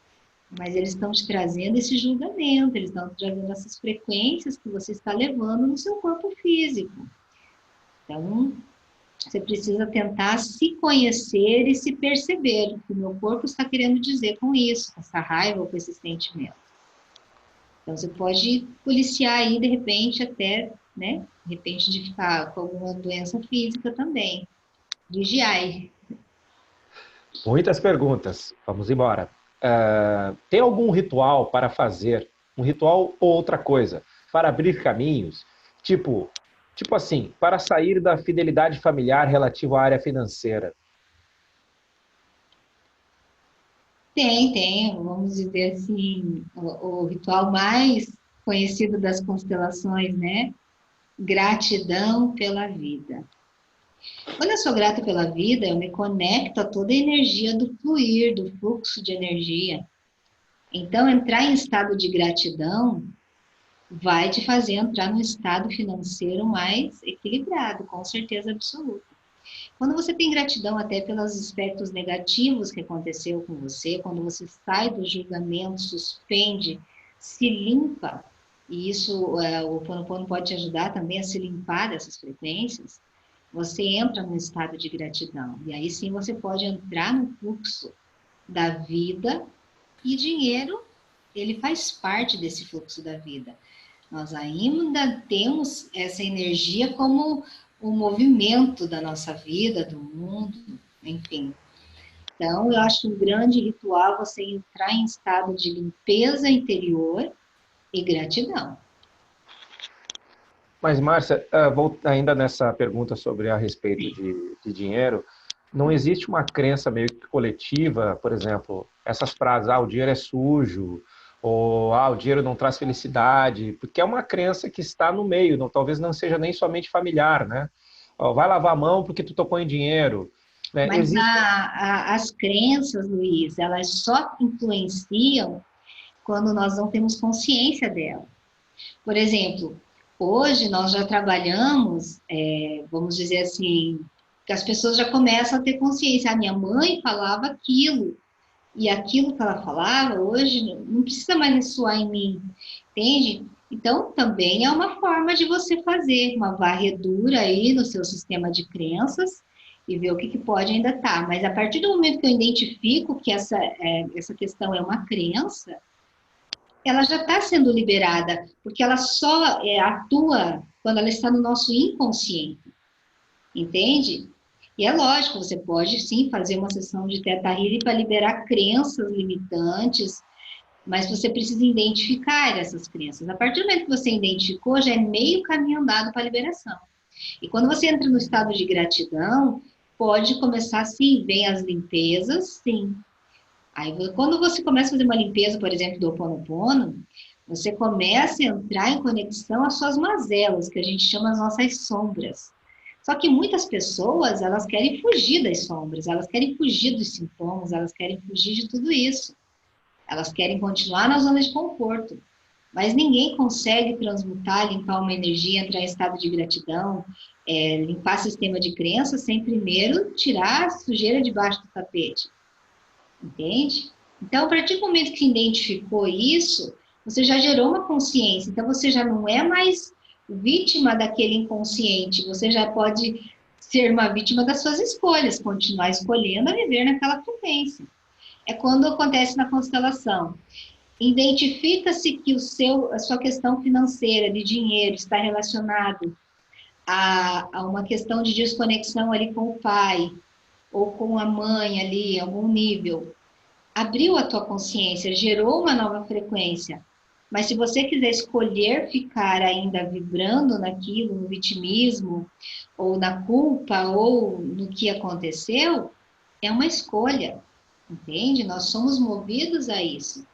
mas eles estão te trazendo esse julgamento, eles estão te trazendo essas frequências que você está levando no seu corpo físico. Então, você precisa tentar se conhecer e se perceber o que o meu corpo está querendo dizer com isso, com essa raiva ou com esse sentimento. Então, você pode policiar aí, de repente, até, né? De repente, de ficar com alguma doença física também. Vigiar aí. Muitas perguntas. Vamos embora. Tem algum ritual para fazer? Um ritual ou outra coisa? Para abrir caminhos? Tipo assim, para sair da fidelidade familiar relativa à área financeira. Tem, vamos dizer assim, o ritual mais conhecido das constelações, né? Gratidão pela vida. Quando eu sou grata pela vida, eu me conecto a toda a energia do fluir, do fluxo de energia. Então, entrar em estado de gratidão vai te fazer entrar num estado financeiro mais equilibrado, com certeza absoluta. Quando você tem gratidão até pelos aspectos negativos que aconteceu com você, quando você sai do julgamento, suspende, se limpa, e isso o Ho'oponopono pode te ajudar também a se limpar dessas frequências, você entra num estado de gratidão. E aí sim você pode entrar no fluxo da vida, e dinheiro, ele faz parte desse fluxo da vida. Nós ainda temos essa energia como o movimento da nossa vida, do mundo, enfim. Então, eu acho um grande ritual você entrar em estado de limpeza interior e gratidão. Mas, Márcia, ainda nessa pergunta sobre a respeito de dinheiro, não existe uma crença meio que coletiva, por exemplo, essas frases, o dinheiro é sujo, ou o dinheiro não traz felicidade, porque é uma crença que está no meio, não, talvez não seja nem somente familiar, né? Ó, vai lavar a mão porque tu tocou em dinheiro, né? Mas Existe. as crenças, Luiz, elas só influenciam quando nós não temos consciência dela. Por exemplo, hoje nós já trabalhamos, vamos dizer assim, que as pessoas já começam a ter consciência. A minha mãe falava aquilo, e aquilo que ela falava hoje não precisa mais ressoar em mim, entende? Então, também é uma forma de você fazer uma varredura aí no seu sistema de crenças e ver o que pode ainda estar. Mas a partir do momento que eu identifico que essa questão é uma crença, ela já está sendo liberada, porque ela só atua quando ela está no nosso inconsciente, entende? E é lógico, você pode sim fazer uma sessão de Theta Healing para liberar crenças limitantes, mas você precisa identificar essas crenças. A partir do momento que você identificou, já é meio caminho andado para a liberação. E quando você entra no estado de gratidão, pode começar sim, vem as limpezas, sim. Aí, quando você começa a fazer uma limpeza, por exemplo, do Ho Oponopono, você começa a entrar em conexão às suas mazelas, que a gente chama as nossas sombras. Só que muitas pessoas, elas querem fugir das sombras, elas querem fugir dos sintomas, elas querem fugir de tudo isso. Elas querem continuar na zona de conforto. Mas ninguém consegue transmutar, limpar uma energia, entrar em estado de gratidão, limpar sistema de crença, sem primeiro tirar a sujeira debaixo do tapete. Entende? Então, a partir do momento que identificou isso, você já gerou uma consciência. Então, você já não é mais vítima daquele inconsciente. Você já pode ser uma vítima das suas escolhas, continuar escolhendo a viver naquela frequência. É quando acontece na constelação. Identifica-se que a sua questão financeira, de dinheiro, está relacionado a uma questão de desconexão ali com o pai, ou com a mãe ali, em algum nível. Abriu a tua consciência, gerou uma nova frequência. Mas se você quiser escolher ficar ainda vibrando naquilo, no vitimismo, ou na culpa, ou no que aconteceu, é uma escolha, entende? Nós somos movidos a isso.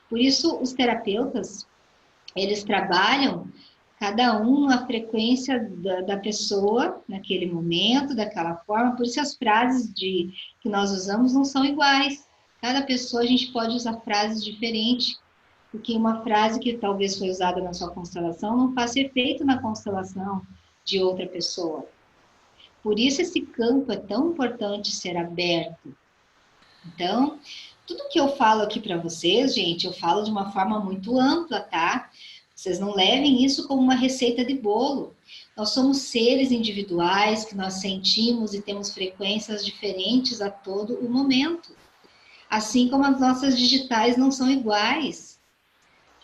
Por isso, os terapeutas, eles trabalham cada um a frequência da pessoa naquele momento, daquela forma. Por isso as frases que nós usamos não são iguais. Cada pessoa a gente pode usar frases diferentes, porque uma frase que talvez foi usada na sua constelação não faça efeito na constelação de outra pessoa. Por isso esse campo é tão importante ser aberto. Então, tudo que eu falo aqui para vocês, gente, eu falo de uma forma muito ampla, tá? Vocês não levem isso como uma receita de bolo. Nós somos seres individuais que nós sentimos e temos frequências diferentes a todo o momento. Assim como as nossas digitais não são iguais.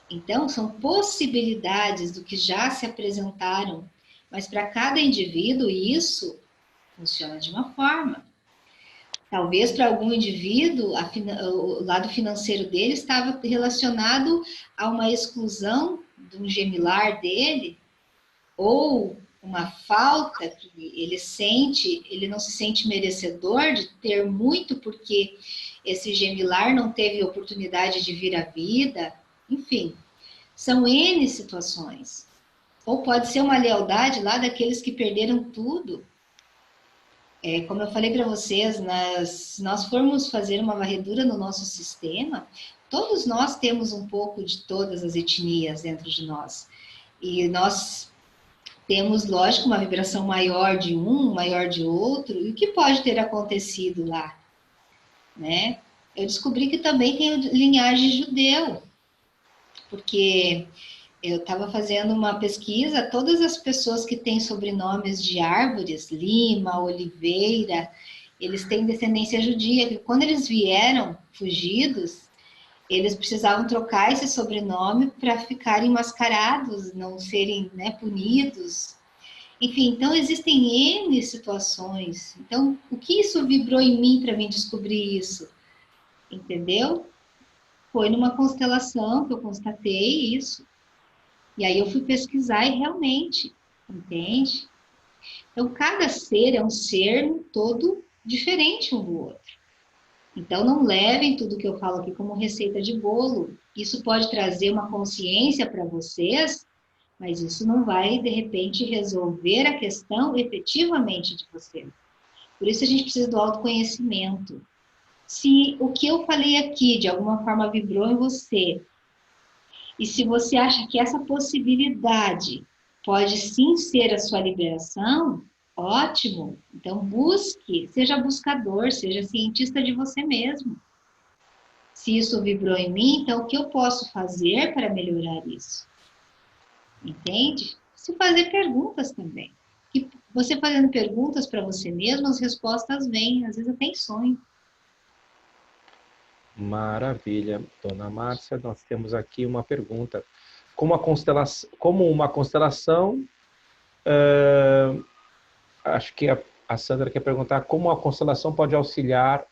Então, são possibilidades do que já se apresentaram, mas para cada indivíduo isso funciona de uma forma. Talvez para algum indivíduo o lado financeiro dele estava relacionado a uma exclusão de um gemilar dele, ou uma falta que ele sente, ele não se sente merecedor de ter muito porque esse gemilar não teve oportunidade de vir à vida. Enfim, são N situações. Ou pode ser uma lealdade lá daqueles que perderam tudo. Como eu falei para vocês, se nós formos fazer uma varredura no nosso sistema, todos nós temos um pouco de todas as etnias dentro de nós. E nós temos, lógico, uma vibração maior de um, maior de outro. E o que pode ter acontecido lá? Né? Eu descobri que também tem linhagem judeu, porque eu estava fazendo uma pesquisa, todas as pessoas que têm sobrenomes de árvores, Lima, Oliveira, eles têm descendência judia. Quando eles vieram fugidos, eles precisavam trocar esse sobrenome para ficarem mascarados, não serem, né, punidos. Enfim, então existem N situações. Então, o que isso vibrou em mim para mim descobrir isso? Entendeu? Foi numa constelação que eu constatei isso. E aí eu fui pesquisar e realmente entende? Então, cada ser é um ser todo diferente um do outro. Então, não levem tudo que eu falo aqui como receita de bolo. Isso pode trazer uma consciência para vocês, mas isso não vai, de repente, resolver a questão efetivamente de vocês. Por isso, a gente precisa do autoconhecimento. Se o que eu falei aqui, de alguma forma, vibrou em você, e se você acha que essa possibilidade pode sim ser a sua liberação, ótimo. Então busque, seja buscador, seja cientista de você mesmo. Se isso vibrou em mim, então o que eu posso fazer para melhorar isso? Entende? Se fazer perguntas também. E você fazendo perguntas para você mesmo, as respostas vêm, às vezes até em sonho. Maravilha. Dona Márcia, nós temos aqui uma pergunta. Como uma constelação, acho que a Sandra quer perguntar como a constelação pode auxiliar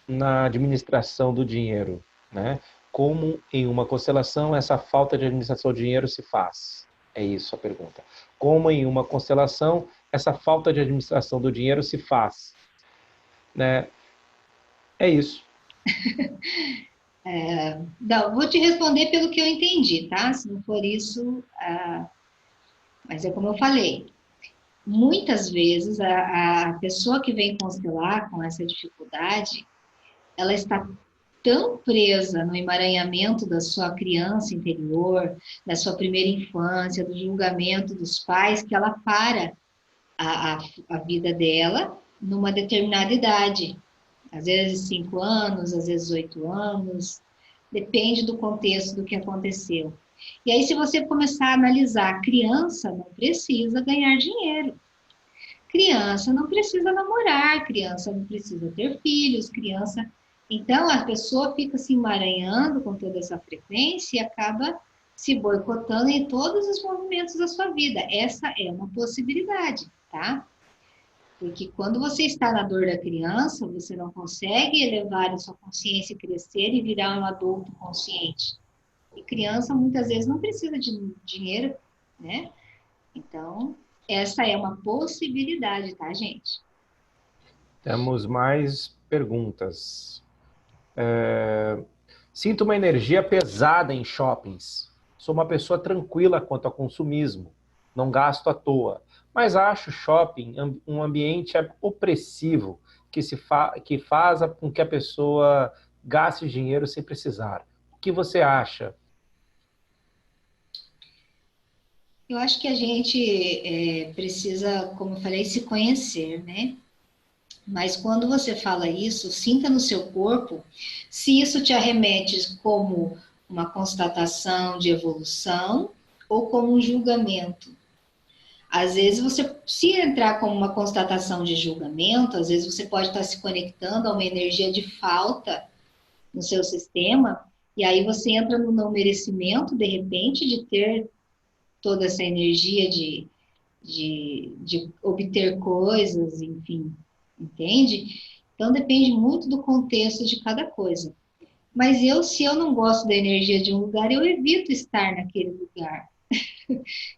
na administração do dinheiro, né? Como em uma constelação essa falta de administração do dinheiro se faz? É isso a pergunta. Como em uma constelação essa falta de administração do dinheiro se faz? Né? É isso. Não, vou te responder pelo que eu entendi, tá? Se não for isso, mas é como eu falei. Muitas vezes a pessoa que vem constelar com essa dificuldade, ela está tão presa no emaranhamento da sua criança interior, da sua primeira infância, do julgamento dos pais, que ela para a vida dela numa determinada idade. Às vezes 5 anos, às vezes 8 anos, depende do contexto do que aconteceu. E aí, se você começar a analisar, criança não precisa ganhar dinheiro. Criança não precisa namorar, criança não precisa ter filhos, criança... Então, a pessoa fica se emaranhando com toda essa frequência e acaba se boicotando em todos os movimentos da sua vida. Essa é uma possibilidade, tá? Porque quando você está na dor da criança, você não consegue elevar a sua consciência, crescer e virar um adulto consciente. E criança, muitas vezes, não precisa de dinheiro, né? Então, essa é uma possibilidade, tá, gente? Temos mais perguntas. Sinto uma energia pesada em shoppings. Sou uma pessoa tranquila quanto ao consumismo. Não gasto à toa. Mas acho shopping um ambiente opressivo que faz com que a pessoa gaste dinheiro sem precisar. O que você acha? Eu acho que a gente precisa, como eu falei, se conhecer, né? Mas quando você fala isso, sinta no seu corpo se isso te arremete como uma constatação de evolução ou como um julgamento. Às vezes você, se entrar como uma constatação de julgamento, às vezes você pode estar se conectando a uma energia de falta no seu sistema, e aí você entra no não merecimento, de repente, de ter toda essa energia de obter coisas, enfim, entende? Então depende muito do contexto de cada coisa. Mas se eu não gosto da energia de um lugar, eu evito estar naquele lugar.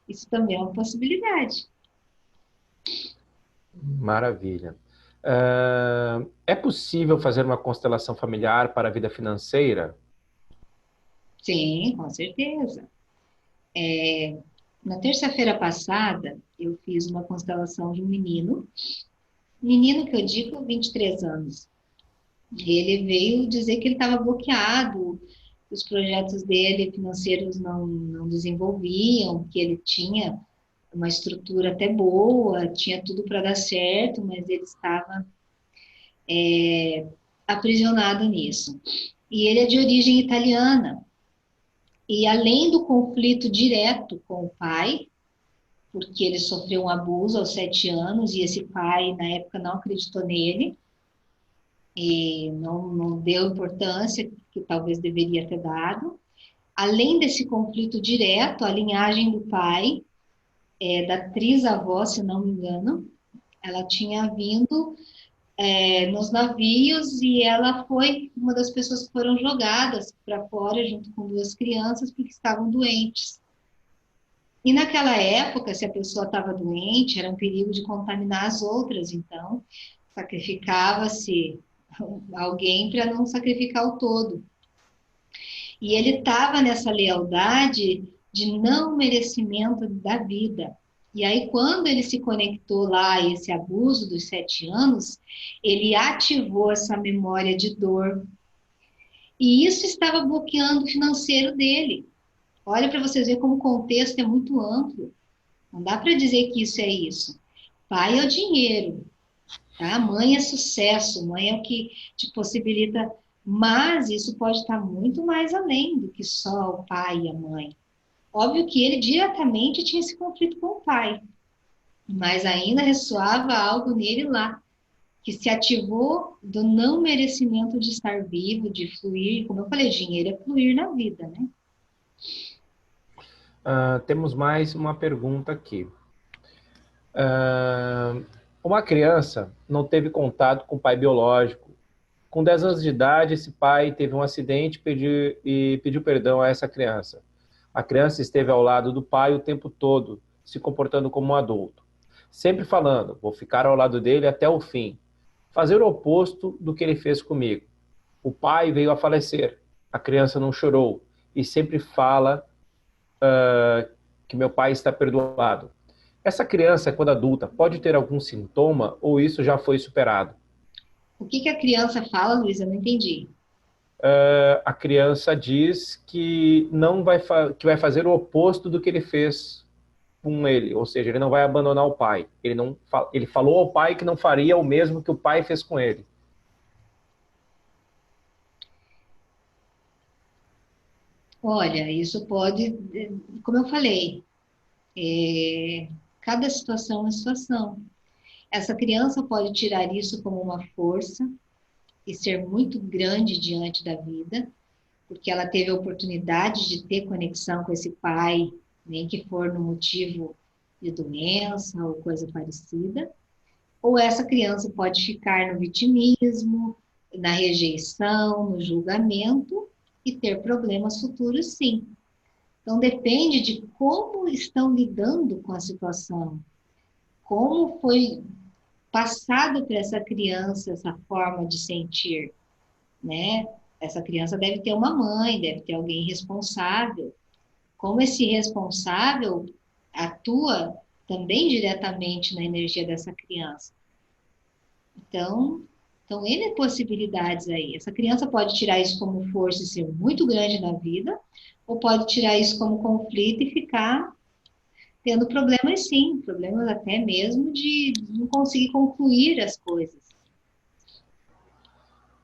Isso também é uma possibilidade. Maravilha. É possível fazer uma constelação familiar para a vida financeira? Sim, com certeza. Na terça-feira passada, eu fiz uma constelação de um menino que eu digo 23 anos. Ele veio dizer que ele estava bloqueado, os projetos dele financeiros não desenvolviam, que ele tinha uma estrutura até boa, tinha tudo para dar certo, mas ele estava aprisionado nisso. E ele é de origem italiana. E além do conflito direto com o pai, porque ele sofreu um abuso aos 7 anos e esse pai, na época, não acreditou nele e não deu importância que talvez deveria ter dado. Além desse conflito direto, a linhagem do pai, da trisavó, se não me engano, ela tinha vindo nos navios e ela foi uma das pessoas que foram jogadas para fora junto com 2 crianças porque estavam doentes. E naquela época, se a pessoa estava doente, era um perigo de contaminar as outras, então sacrificava-se alguém para não sacrificar o todo. E ele estava nessa lealdade de não merecimento da vida. E aí, quando ele se conectou lá a esse abuso dos 7 anos, ele ativou essa memória de dor. E isso estava bloqueando o financeiro dele. Olha para vocês verem como o contexto é muito amplo. Não dá para dizer que isso é isso. Pai é o dinheiro, tá? Mãe é sucesso, mãe é o que te possibilita. Mas isso pode estar muito mais além do que só o pai e a mãe. Óbvio que ele diretamente tinha esse conflito com o pai, mas ainda ressoava algo nele lá, que se ativou do não merecimento de estar vivo, de fluir. Como eu falei, dinheiro é fluir na vida, né? Temos mais uma pergunta aqui. Uma criança não teve contato com o pai biológico. Com 10 anos de idade, esse pai teve um acidente e pediu perdão a essa criança. A criança esteve ao lado do pai o tempo todo, se comportando como um adulto. Sempre falando, vou ficar ao lado dele até o fim. Fazer o oposto do que ele fez comigo. O pai veio a falecer. A criança não chorou e sempre fala que meu pai está perdoado. Essa criança, quando adulta, pode ter algum sintoma ou isso já foi superado? O que a criança fala, Luísa? Eu não entendi. A criança diz que não vai que vai fazer o oposto do que ele fez com ele, ou seja, ele não vai abandonar o pai. Ele falou ao pai que não faria o mesmo que o pai fez com ele. Olha, isso pode, como eu falei, cada situação é uma situação. Essa criança pode tirar isso como uma força e ser muito grande diante da vida, porque ela teve a oportunidade de ter conexão com esse pai, nem que for no motivo de doença ou coisa parecida. Ou essa criança pode ficar no vitimismo, na rejeição, no julgamento e ter problemas futuros, sim. Então, depende de como estão lidando com a situação, como foi passado para essa criança essa forma de sentir, né? Essa criança deve ter uma mãe, deve ter alguém responsável. Como esse responsável atua também diretamente na energia dessa criança. Então N possibilidades aí. Essa criança pode tirar isso como força e ser muito grande na vida, ou pode tirar isso como conflito e ficar tendo problemas, sim, problemas até mesmo de não conseguir concluir as coisas.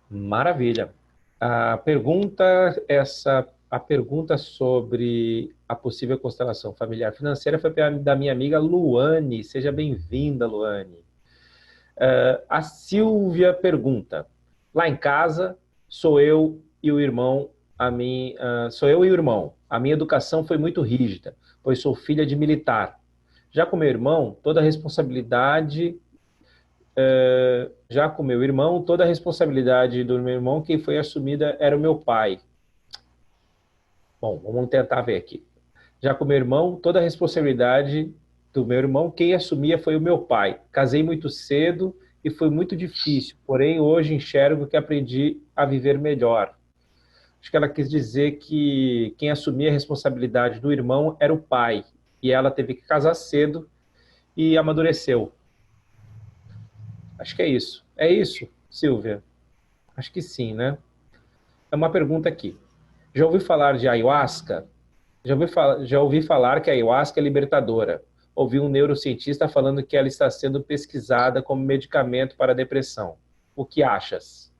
Maravilha. A pergunta sobre a possível constelação familiar financeira foi da minha amiga Luane. Seja bem-vinda, Luane. A Silvia pergunta: lá em casa sou eu e o irmão. Sou eu e o irmão. A minha educação foi muito rígida, pois sou filha de militar. Já com meu irmão, toda a responsabilidade do meu irmão, quem foi assumida era o meu pai. Bom, vamos tentar ver aqui. Já com meu irmão, toda a responsabilidade do meu irmão, quem assumia foi o meu pai. Casei muito cedo e foi muito difícil, porém hoje enxergo que aprendi a viver melhor. Acho que ela quis dizer que quem assumia a responsabilidade do irmão era o pai, e ela teve que casar cedo e amadureceu. Acho que é isso. É isso, Silvia? Acho que sim, né? É uma pergunta aqui. Já ouvi falar de ayahuasca? Já ouvi falar que a ayahuasca é libertadora. Ouvi um neurocientista falando que ela está sendo pesquisada como medicamento para a depressão. O que achas?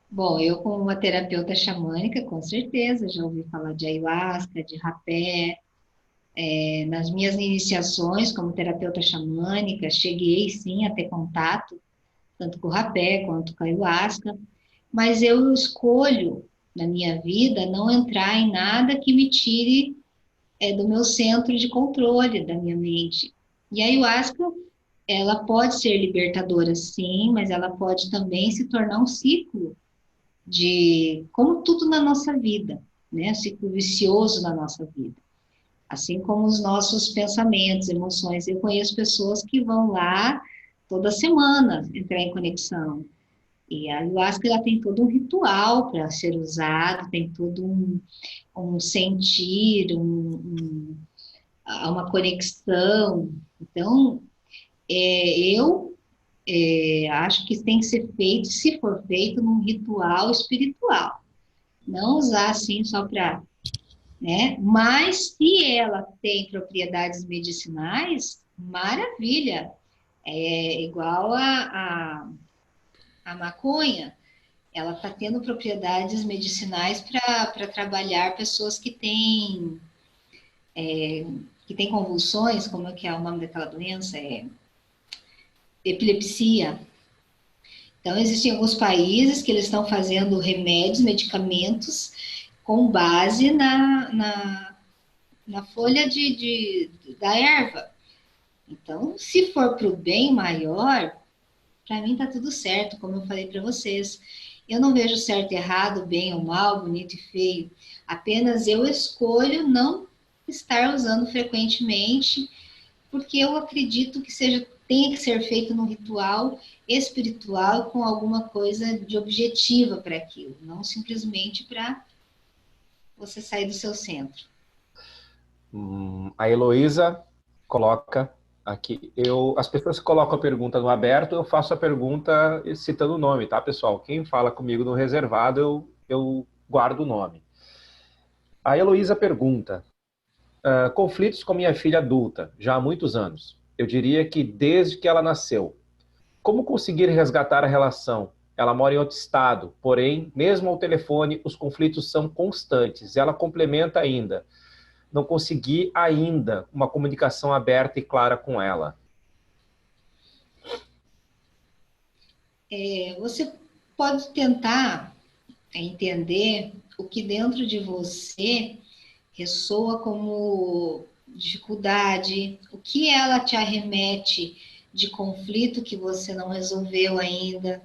Bom, eu como uma terapeuta xamânica, com certeza, já ouvi falar de ayahuasca, de rapé. Nas minhas iniciações como terapeuta xamânica, cheguei sim a ter contato, tanto com o rapé quanto com a ayahuasca, mas eu escolho, na minha vida, não entrar em nada que me tire do meu centro de controle da minha mente. E a ayahuasca, ela pode ser libertadora, sim, mas ela pode também se tornar um ciclo como tudo na nossa vida, né? Um ciclo vicioso na nossa vida. assim como os nossos pensamentos, emoções. Eu conheço pessoas que vão lá toda semana entrar em conexão. E a ayahuasca ela tem todo um ritual para ser usado, tem todo um sentir, uma conexão. Então, eu acho que tem que ser feito, se for feito, num ritual espiritual. Não usar assim só para, né? Mas se ela tem propriedades medicinais, maravilha. É igual a maconha. Ela está tendo propriedades medicinais para trabalhar pessoas que têm convulsões, como é que é o nome daquela doença? Epilepsia. Então, existem alguns países que eles estão fazendo remédios, medicamentos, com base na folha da erva. Então, se for para o bem maior, para mim está tudo certo, como eu falei para vocês. Eu não vejo certo e errado, bem ou mal, bonito e feio. Apenas eu escolho não estar usando frequentemente, porque eu acredito que tenha que ser feito num ritual espiritual com alguma coisa de objetiva para aquilo, não simplesmente para você sair do seu centro. A Heloísa coloca aqui. As pessoas que colocam a pergunta no aberto, eu faço a pergunta citando o nome, tá, pessoal? Quem fala comigo no reservado, eu guardo o nome. A Heloísa pergunta: conflitos com minha filha adulta, já há muitos anos. Eu diria que desde que ela nasceu. Como conseguir resgatar a relação? Ela mora em outro estado, porém, mesmo ao telefone, os conflitos são constantes. Ela complementa ainda: não consegui ainda uma comunicação aberta e clara com ela. Você pode tentar entender o que dentro de você ressoa como dificuldade, o que ela te arremete de conflito que você não resolveu ainda,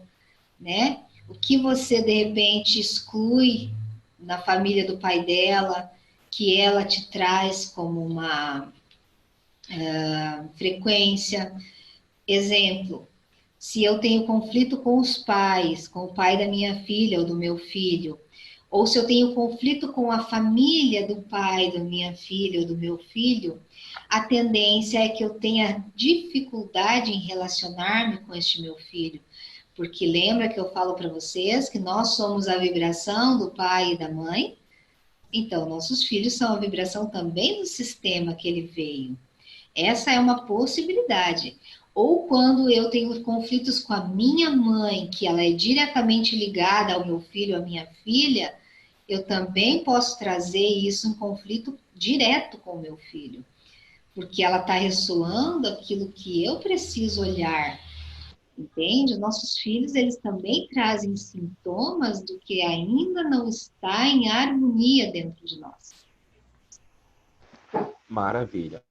né? O que você de repente exclui na família do pai dela, que ela te traz como uma frequência. Exemplo, se eu tenho conflito com os pais, com o pai da minha filha ou do meu filho, ou se eu tenho conflito com a família do pai da minha filha ou do meu filho, a tendência é que eu tenha dificuldade em relacionar-me com este meu filho. Porque lembra que eu falo para vocês que nós somos a vibração do pai e da mãe? Então, nossos filhos são a vibração também do sistema que ele veio. Essa é uma possibilidade. Ou quando eu tenho conflitos com a minha mãe, que ela é diretamente ligada ao meu filho, à minha filha, eu também posso trazer isso em conflito direto com o meu filho. Porque ela está ressoando aquilo que eu preciso olhar. Entende? Os nossos filhos, eles também trazem sintomas do que ainda não está em harmonia dentro de nós. Maravilha.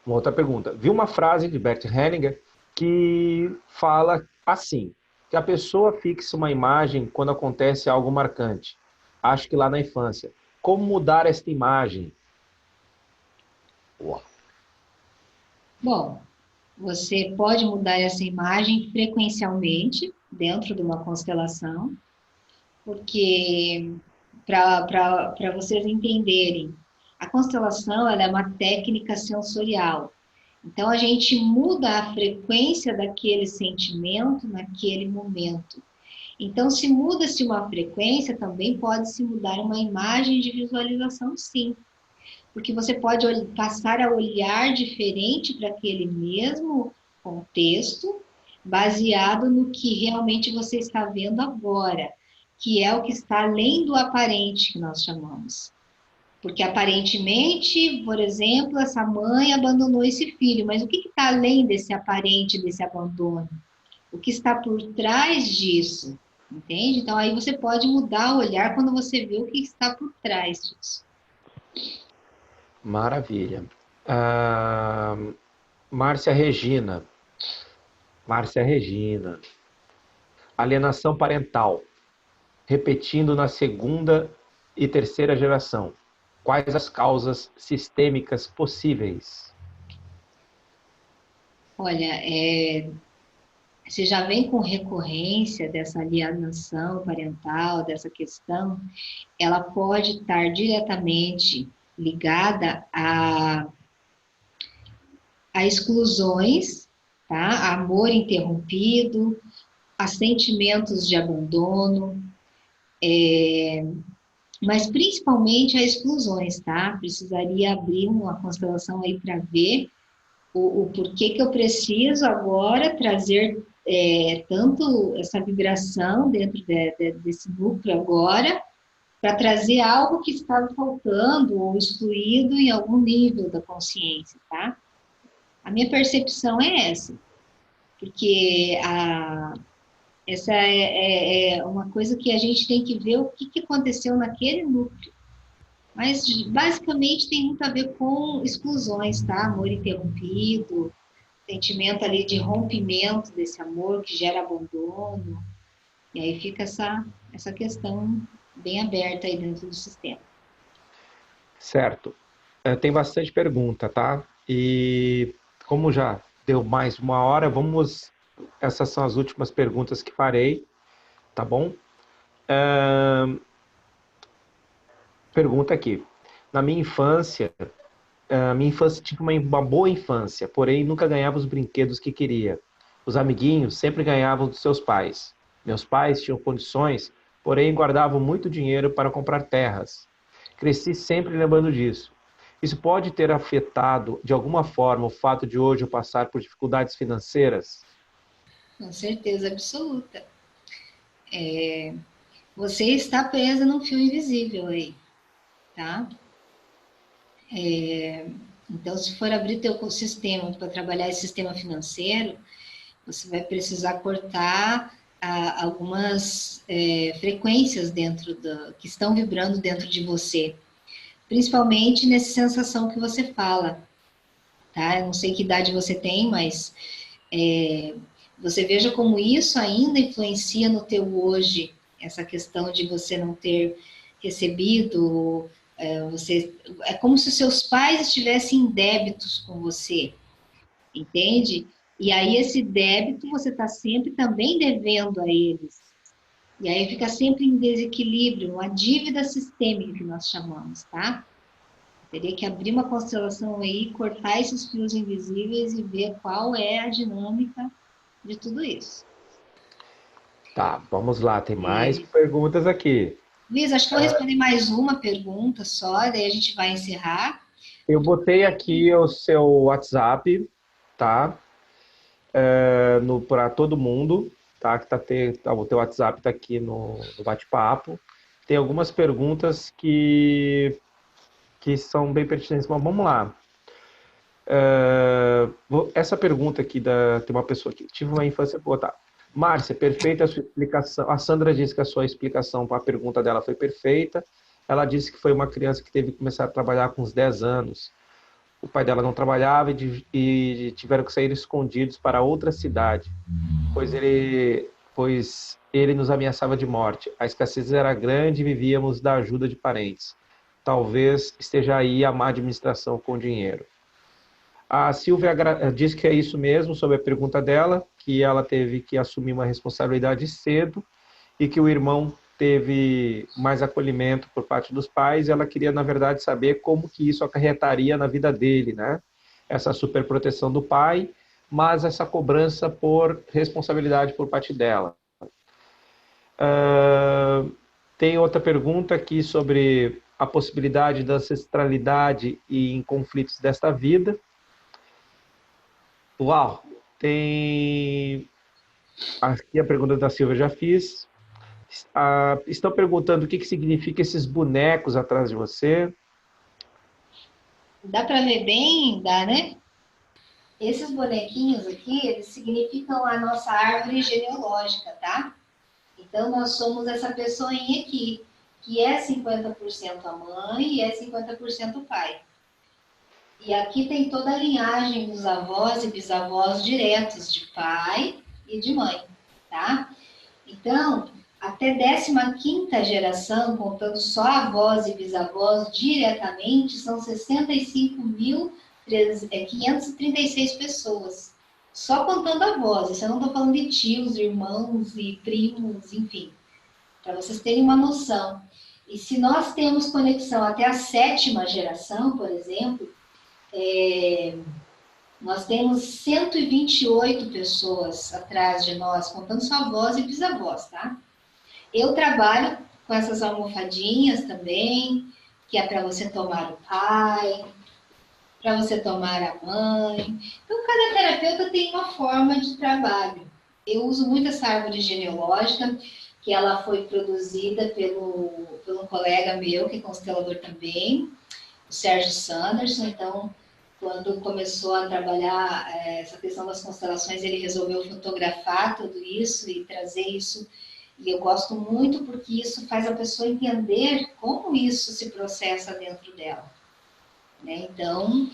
Uma outra pergunta. Vi uma frase de Bert Hellinger que fala assim, que a pessoa fixa uma imagem quando acontece algo marcante. Acho que lá na infância. Como mudar esta imagem? Uau. Bom, você pode mudar essa imagem frequencialmente dentro de uma constelação, porque para vocês entenderem, a constelação ela é uma técnica sensorial. Então, a gente muda a frequência daquele sentimento naquele momento. Então, se muda-se uma frequência, também pode-se mudar uma imagem de visualização, sim. Porque você pode passar a olhar diferente para aquele mesmo contexto, baseado no que realmente você está vendo agora, que é o que está além do aparente, que nós chamamos. Porque aparentemente, por exemplo, essa mãe abandonou esse filho, mas o que está além desse aparente, desse abandono? O que está por trás disso? Entende? Então aí você pode mudar o olhar quando você vê o que está por trás disso. Maravilha. Márcia Regina. Alienação parental. Repetindo na segunda e terceira geração. Quais as causas sistêmicas possíveis? Olha, você já vem com recorrência dessa alienação parental, dessa questão, ela pode estar diretamente ligada a exclusões, tá? A amor interrompido, a sentimentos de abandono, mas principalmente a exclusões, tá? Precisaria abrir uma constelação aí para ver o porquê que eu preciso agora trazer tanto essa vibração dentro desse núcleo agora, para trazer algo que estava faltando ou excluído em algum nível da consciência, tá? A minha percepção é essa, porque essa é uma coisa que a gente tem que ver o que aconteceu naquele núcleo. Mas, basicamente, tem muito a ver com exclusões, tá? Amor interrompido, sentimento ali de rompimento desse amor que gera abandono. E aí fica essa questão bem aberta aí dentro do sistema. Certo. Tem bastante pergunta, tá? E como já deu mais 1 hora, essas são as últimas perguntas que farei, tá bom? Pergunta aqui. Na minha infância tive uma boa infância, porém nunca ganhava os brinquedos que queria. Os amiguinhos sempre ganhavam dos seus pais. Meus pais tinham condições, porém guardavam muito dinheiro para comprar terras. Cresci sempre lembrando disso. Isso pode ter afetado, de alguma forma, o fato de hoje eu passar por dificuldades financeiras? Com certeza absoluta. Você está presa num fio invisível aí, tá? Então, se for abrir teu sistema para trabalhar esse sistema financeiro, você vai precisar cortar algumas frequências que estão vibrando dentro de você, principalmente nessa sensação que você fala, tá? Eu não sei que idade você tem, mas você veja como isso ainda influencia no teu hoje, essa questão de você não ter recebido, é como se seus pais estivessem em débitos com você, entende? E aí esse débito você está sempre também devendo a eles. E aí fica sempre em desequilíbrio, uma dívida sistêmica que nós chamamos, tá? Teria que abrir uma constelação aí, cortar esses fios invisíveis e ver qual é a dinâmica de tudo isso. Tá, vamos lá, tem mais perguntas aqui. Luiz, acho que eu vou responder mais uma pergunta só, daí a gente vai encerrar. Eu botei aqui o seu WhatsApp, tá? Para todo mundo, tá? O teu WhatsApp está aqui no bate-papo. Tem algumas perguntas que são bem pertinentes, mas vamos lá. Essa pergunta aqui tem uma pessoa que tive uma infância boa, tá? Márcia, perfeita a sua explicação. A Sandra disse que a sua explicação para a pergunta dela foi perfeita. Ela disse que foi uma criança que teve que começar a trabalhar com uns 10 anos. O pai dela não trabalhava e tiveram que sair escondidos para outra cidade, pois ele nos ameaçava de morte. A escassez era grande e vivíamos da ajuda de parentes. Talvez esteja aí a má administração com dinheiro. A Silvia diz que é isso mesmo, sobre a pergunta dela, que ela teve que assumir uma responsabilidade cedo e que o irmão teve mais acolhimento por parte dos pais. Ela queria, na verdade, saber como que isso acarretaria na vida dele, né? Essa superproteção do pai, mas essa cobrança por responsabilidade por parte dela. Tem outra pergunta aqui sobre a possibilidade da ancestralidade e em conflitos desta vida. Uau! Tem... Aqui a pergunta da Silvia eu já fiz. Estão perguntando o que significa esses bonecos atrás de você. Dá para ver bem? Dá, né? Esses bonequinhos aqui, eles significam a nossa árvore genealógica, tá? Então, nós somos essa pessoinha aqui, que é 50% a mãe e é 50% o pai. E aqui tem toda a linhagem dos avós e bisavós diretos, de pai e de mãe, tá? Então, até 15ª geração, contando só avós e bisavós diretamente, são 65.536 pessoas. Só contando avós, isso eu não estou falando de tios, irmãos e primos, enfim, para vocês terem uma noção. E se nós temos conexão até a 7ª geração, por exemplo, nós temos 128 pessoas atrás de nós, contando só avós e bisavós, tá? Eu trabalho com essas almofadinhas também, que é para você tomar o pai, para você tomar a mãe. Então, cada terapeuta tem uma forma de trabalho. Eu uso muito essa árvore genealógica, que ela foi produzida pelo um colega meu, que é constelador também, o Sérgio Sanderson. Então, quando começou a trabalhar essa questão das constelações, ele resolveu fotografar tudo isso e trazer isso. E eu gosto muito porque isso faz a pessoa entender como isso se processa dentro dela. Né? Então,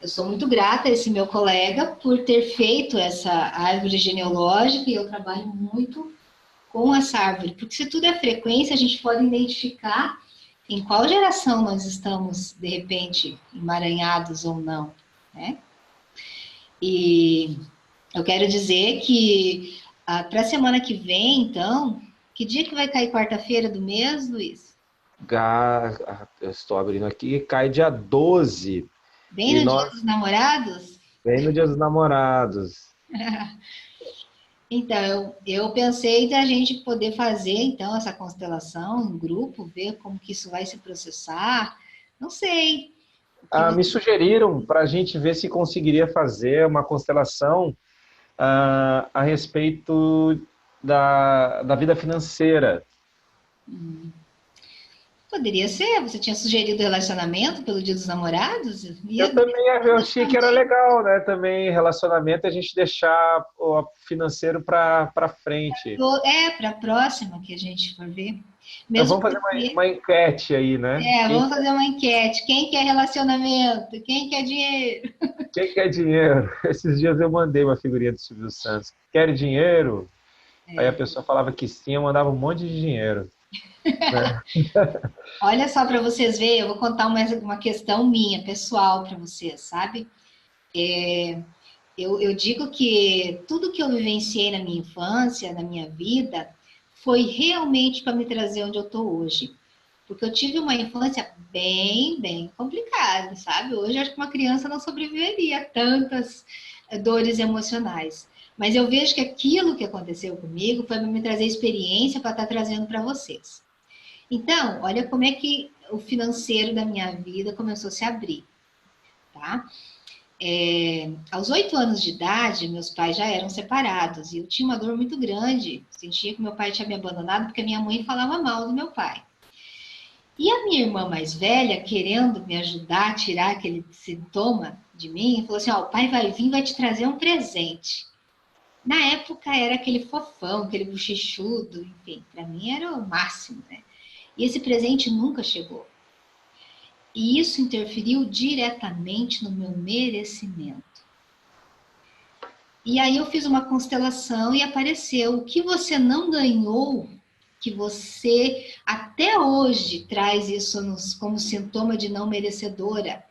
eu sou muito grata a esse meu colega por ter feito essa árvore genealógica, e eu trabalho muito com essa árvore, porque se tudo é frequência, a gente pode identificar em qual geração nós estamos, de repente, emaranhados ou não. Né? E eu quero dizer que para a semana que vem, então, que dia que vai cair quarta-feira do mês, Luiz? Eu estou abrindo aqui, cai dia 12. Bem no Dia dos Namorados? Bem no Dia dos Namorados. Então, eu pensei da gente poder fazer, então, essa constelação em grupo, ver como que isso vai se processar. Não sei. Me sugeriram para a gente ver se conseguiria fazer uma constelação a respeito da vida financeira. Poderia ser. Você tinha sugerido relacionamento pelo Dia dos Namorados? Eu também achei que era legal, né? Também relacionamento, a gente deixar o financeiro para frente. Para a próxima que a gente for ver. Então, vamos fazer uma enquete aí, né? Vamos fazer uma enquete. Quem quer relacionamento? Quem quer dinheiro? Quem quer dinheiro? Esses dias eu mandei uma figurinha do Silvio Santos. Quer dinheiro? Aí a pessoa falava que sim, eu mandava um monte de dinheiro. Né? Olha só para vocês verem, eu vou contar uma questão minha, pessoal, para vocês, sabe? Eu digo que tudo que eu vivenciei na minha infância, na minha vida, foi realmente para me trazer onde eu estou hoje. Porque eu tive uma infância bem, bem complicada, sabe? Hoje eu acho que uma criança não sobreviveria a tantas dores emocionais. Mas eu vejo que aquilo que aconteceu comigo foi para me trazer experiência para estar trazendo para vocês. Então, olha como é que o financeiro da minha vida começou a se abrir, tá? Aos 8 anos de idade, meus pais já eram separados e eu tinha uma dor muito grande. Sentia que meu pai tinha me abandonado porque minha mãe falava mal do meu pai. E a minha irmã mais velha, querendo me ajudar a tirar aquele sintoma de mim, falou assim, o pai vai vir, vai te trazer um presente. Na época era aquele fofão, aquele bochechudo, enfim, para mim era o máximo, né? E esse presente nunca chegou. E isso interferiu diretamente no meu merecimento. E aí eu fiz uma constelação e apareceu o que você não ganhou, que você até hoje traz isso como sintoma de não merecedora.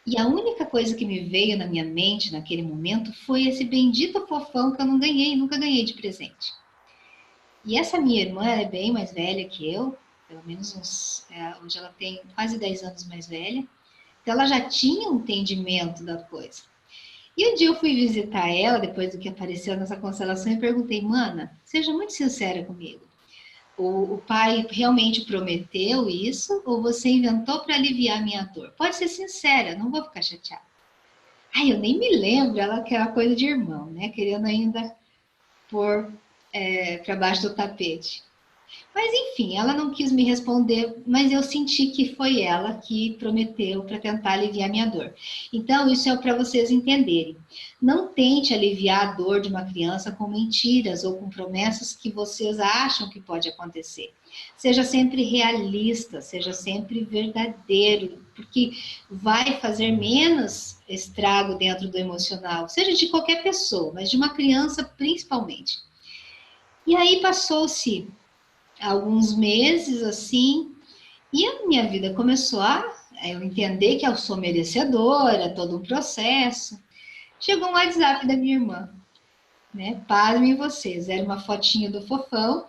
E a única coisa que me veio na minha mente naquele momento foi esse bendito fofão que eu não ganhei, nunca ganhei de presente. E essa minha irmã é bem mais velha que eu, pelo menos hoje ela tem quase 10 anos mais velha. Então ela já tinha um entendimento da coisa. E um dia eu fui visitar ela, depois do que apareceu nessa constelação, e perguntei, mana, seja muito sincera comigo. O pai realmente prometeu isso ou você inventou para aliviar a minha dor? Pode ser sincera, não vou ficar chateada. Ai, eu nem me lembro, ela aquela coisa de irmão, né? Querendo ainda pôr para baixo do tapete. Mas enfim, ela não quis me responder, mas eu senti que foi ela que prometeu para tentar aliviar minha dor. Então, isso é para vocês entenderem. Não tente aliviar a dor de uma criança com mentiras ou com promessas que vocês acham que pode acontecer. Seja sempre realista, seja sempre verdadeiro, porque vai fazer menos estrago dentro do emocional, seja de qualquer pessoa, mas de uma criança principalmente. E aí passou-se alguns meses, assim, e a minha vida começou a eu entender que eu sou merecedora, todo um processo. Chegou um WhatsApp da minha irmã, né? Pasmem vocês, era uma fotinha do fofão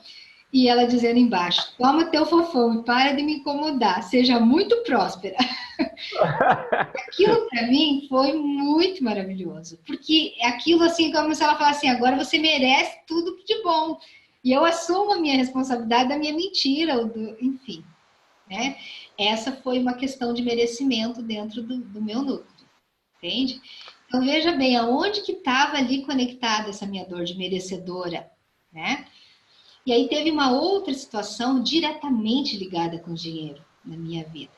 e ela dizendo embaixo: toma teu fofão e para de me incomodar, seja muito próspera. Aquilo para mim foi muito maravilhoso, porque aquilo assim, como se ela falasse assim, agora você merece tudo de bom. E eu assumo a minha responsabilidade da minha mentira, enfim, né? Essa foi uma questão de merecimento dentro do meu núcleo, entende? Então veja bem, aonde que estava ali conectada essa minha dor de merecedora, né? E aí teve uma outra situação diretamente ligada com o dinheiro na minha vida.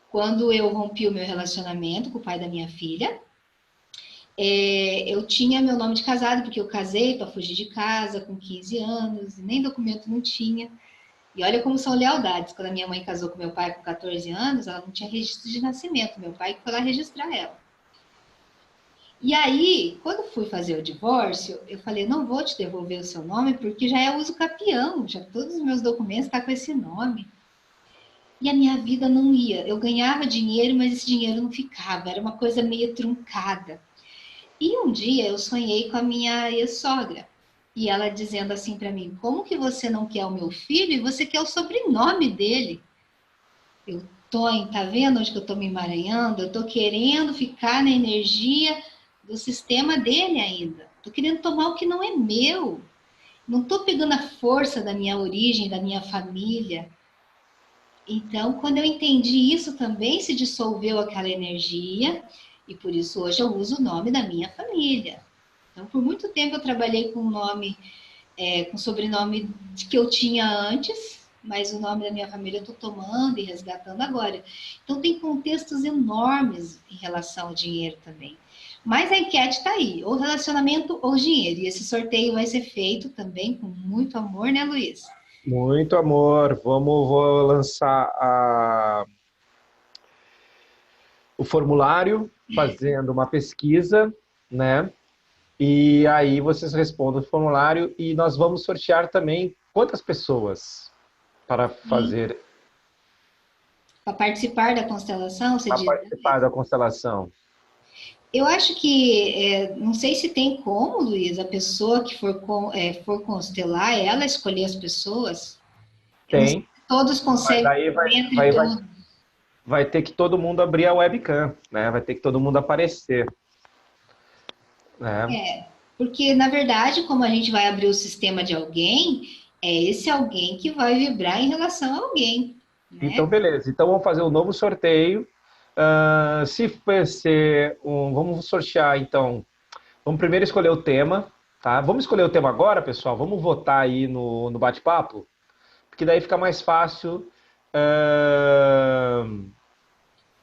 Quando eu rompi o meu relacionamento com o pai da minha filha, eu tinha meu nome de casado, porque eu casei para fugir de casa com 15 anos, e nem documento não tinha. E olha como são lealdades. Quando a minha mãe casou com meu pai com 14 anos, ela não tinha registro de nascimento. Meu pai que foi lá registrar ela. E aí, quando fui fazer o divórcio, eu falei, não vou te devolver o seu nome, porque já é uso capião, já todos os meus documentos estão com esse nome. E a minha vida não ia. Eu ganhava dinheiro, mas esse dinheiro não ficava. Era uma coisa meio truncada. E um dia eu sonhei com a minha ex-sogra. E ela dizendo assim para mim, como que você não quer o meu filho e você quer o sobrenome dele? Eu tô, tá vendo onde que eu tô me emaranhando? Eu tô querendo ficar na energia do sistema dele ainda. Tô querendo tomar o que não é meu. Não tô pegando a força da minha origem, da minha família. Então, quando eu entendi isso, também se dissolveu aquela energia, e por isso hoje eu uso o nome da minha família. Então, por muito tempo eu trabalhei com o nome, com o sobrenome que eu tinha antes, mas o nome da minha família eu estou tomando e resgatando agora. Então, tem contextos enormes em relação ao dinheiro também. Mas a enquete está aí, ou relacionamento ou dinheiro. E esse sorteio vai ser feito também com muito amor, né, Luiz? Muito amor. Vou lançar o formulário, fazendo uma pesquisa, né? E aí vocês respondem o formulário e nós vamos sortear também quantas pessoas para fazer... Para participar da constelação, você para diz? participar da constelação. Eu acho que, não sei se tem como, Luiz, a pessoa que for constelar, ela escolher as pessoas. Eu não sei Tem, se todos mas conseguem aí entre todos. vai ter que todo mundo abrir a webcam, né? Vai ter que todo mundo aparecer, né? Porque, na verdade, como a gente vai abrir o sistema de alguém, é esse alguém que vai vibrar em relação a alguém, né? Então, beleza. Então, vamos fazer um novo sorteio. Se for ser vamos sortear, então. Vamos primeiro escolher o tema, tá? Vamos escolher o tema agora, pessoal? Vamos votar aí no bate-papo? Porque daí fica mais fácil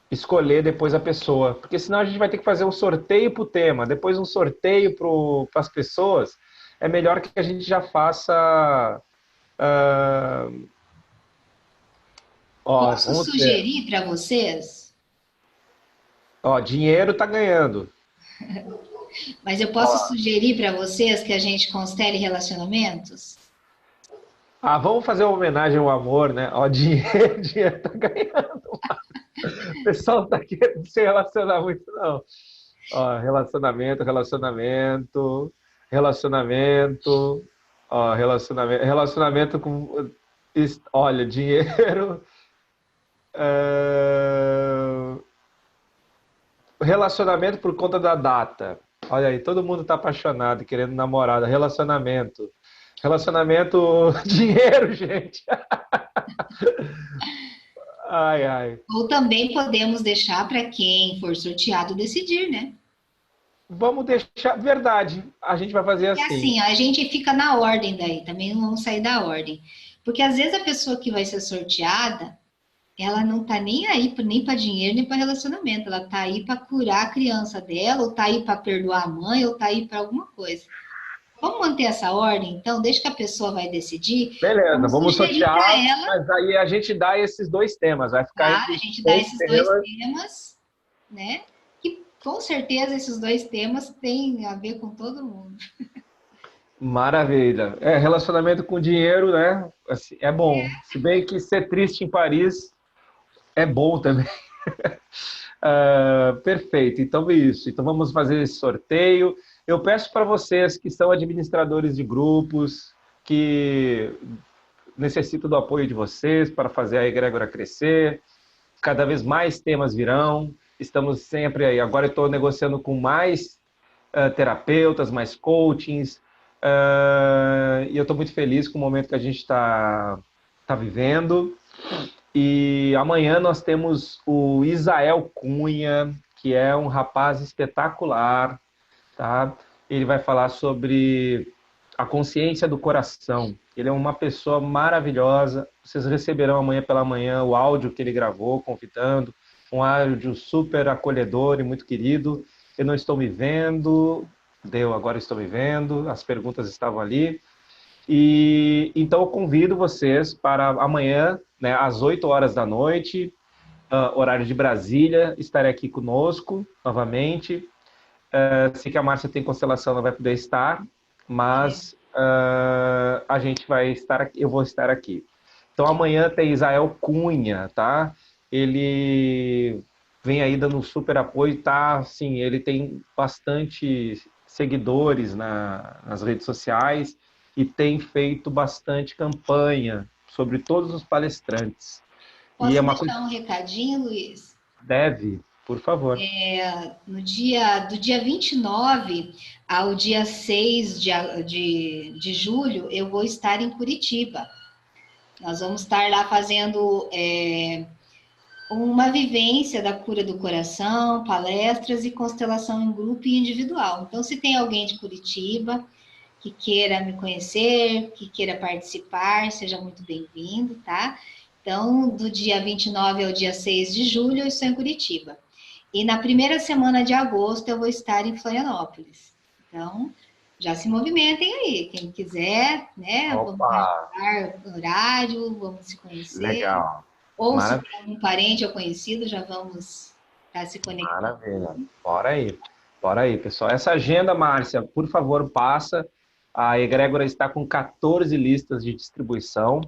escolher depois a pessoa. Porque senão a gente vai ter que fazer um sorteio para o tema, depois um sorteio para as pessoas. É melhor que a gente já faça... Posso sugerir para vocês? Dinheiro tá ganhando. Mas eu posso sugerir para vocês que a gente constele relacionamentos? Vamos fazer uma homenagem ao amor, né? Dinheiro tá ganhando. O pessoal tá querendo se relacionar muito, não. Relacionamento. Relacionamento com... Olha, dinheiro... Relacionamento por conta da data. Olha aí, todo mundo tá apaixonado, querendo namorada. Relacionamento, dinheiro, gente. Ai, ai. Ou também podemos deixar para quem for sorteado decidir, né? Vamos deixar... Verdade, a gente vai fazer assim. É assim, a gente fica na ordem daí, também não vamos sair da ordem. Porque às vezes a pessoa que vai ser sorteada, ela não tá nem aí nem para dinheiro, nem para relacionamento. Ela tá aí para curar a criança dela, ou tá aí para perdoar a mãe, ou tá aí para alguma coisa. Vamos manter essa ordem, então? Deixa que a pessoa vai decidir. Beleza, vamos sortear, ela, mas aí a gente dá esses dois temas. Vai ficar a gente dá esses dois temas, né? Que com certeza esses dois temas têm a ver com todo mundo. Maravilha. Relacionamento com dinheiro, né? Assim, é bom. Se bem que ser triste em Paris é bom também. Perfeito. Então é isso. Então vamos fazer esse sorteio. Eu peço para vocês que são administradores de grupos, que necessitam do apoio de vocês para fazer a egrégora crescer. Cada vez mais temas virão. Estamos sempre aí. Agora eu estou negociando com mais terapeutas, mais coachings. E eu estou muito feliz com o momento que a gente está vivendo. E amanhã nós temos o Isael Cunha, que é um rapaz espetacular, tá? Ele vai falar sobre a consciência do coração. Ele é uma pessoa maravilhosa. Vocês receberão amanhã pela manhã o áudio que ele gravou, convidando. Um áudio super acolhedor e muito querido. Eu não estou me vendo. Agora estou me vendo. As perguntas estavam ali. E então eu convido vocês para amanhã, né, às 8 horas da noite, horário de Brasília, estarei aqui conosco novamente. Sei que a Márcia tem constelação, não vai poder estar, mas a gente vai estar aqui, eu vou estar aqui. Então amanhã tem Isael Cunha, tá? Ele vem aí dando um super apoio, tá? Assim, ele tem bastante seguidores nas redes sociais e tem feito bastante campanha sobre todos os palestrantes. Posso E é deixar um recadinho, Luiz? Deve, por favor. Do dia 29 ao dia 6 de julho, eu vou estar em Curitiba. Nós vamos estar lá fazendo uma vivência da cura do coração, palestras e constelação em grupo e individual. Então, se tem alguém de Curitiba que queira me conhecer, que queira participar, seja muito bem-vindo, tá? Então, do dia 29 ao dia 6 de julho, eu estou em Curitiba. E na primeira semana de agosto, eu vou estar em Florianópolis. Então, já se movimentem aí. Quem quiser, né? Vamos marcar horário, vamos se conhecer. Legal. Ou Maravilha. Se tem um parente ou conhecido, já vamos estar se conectando. Maravilha. Bora aí, pessoal. Essa agenda, Márcia, por favor, passa. A egrégora está com 14 listas de distribuição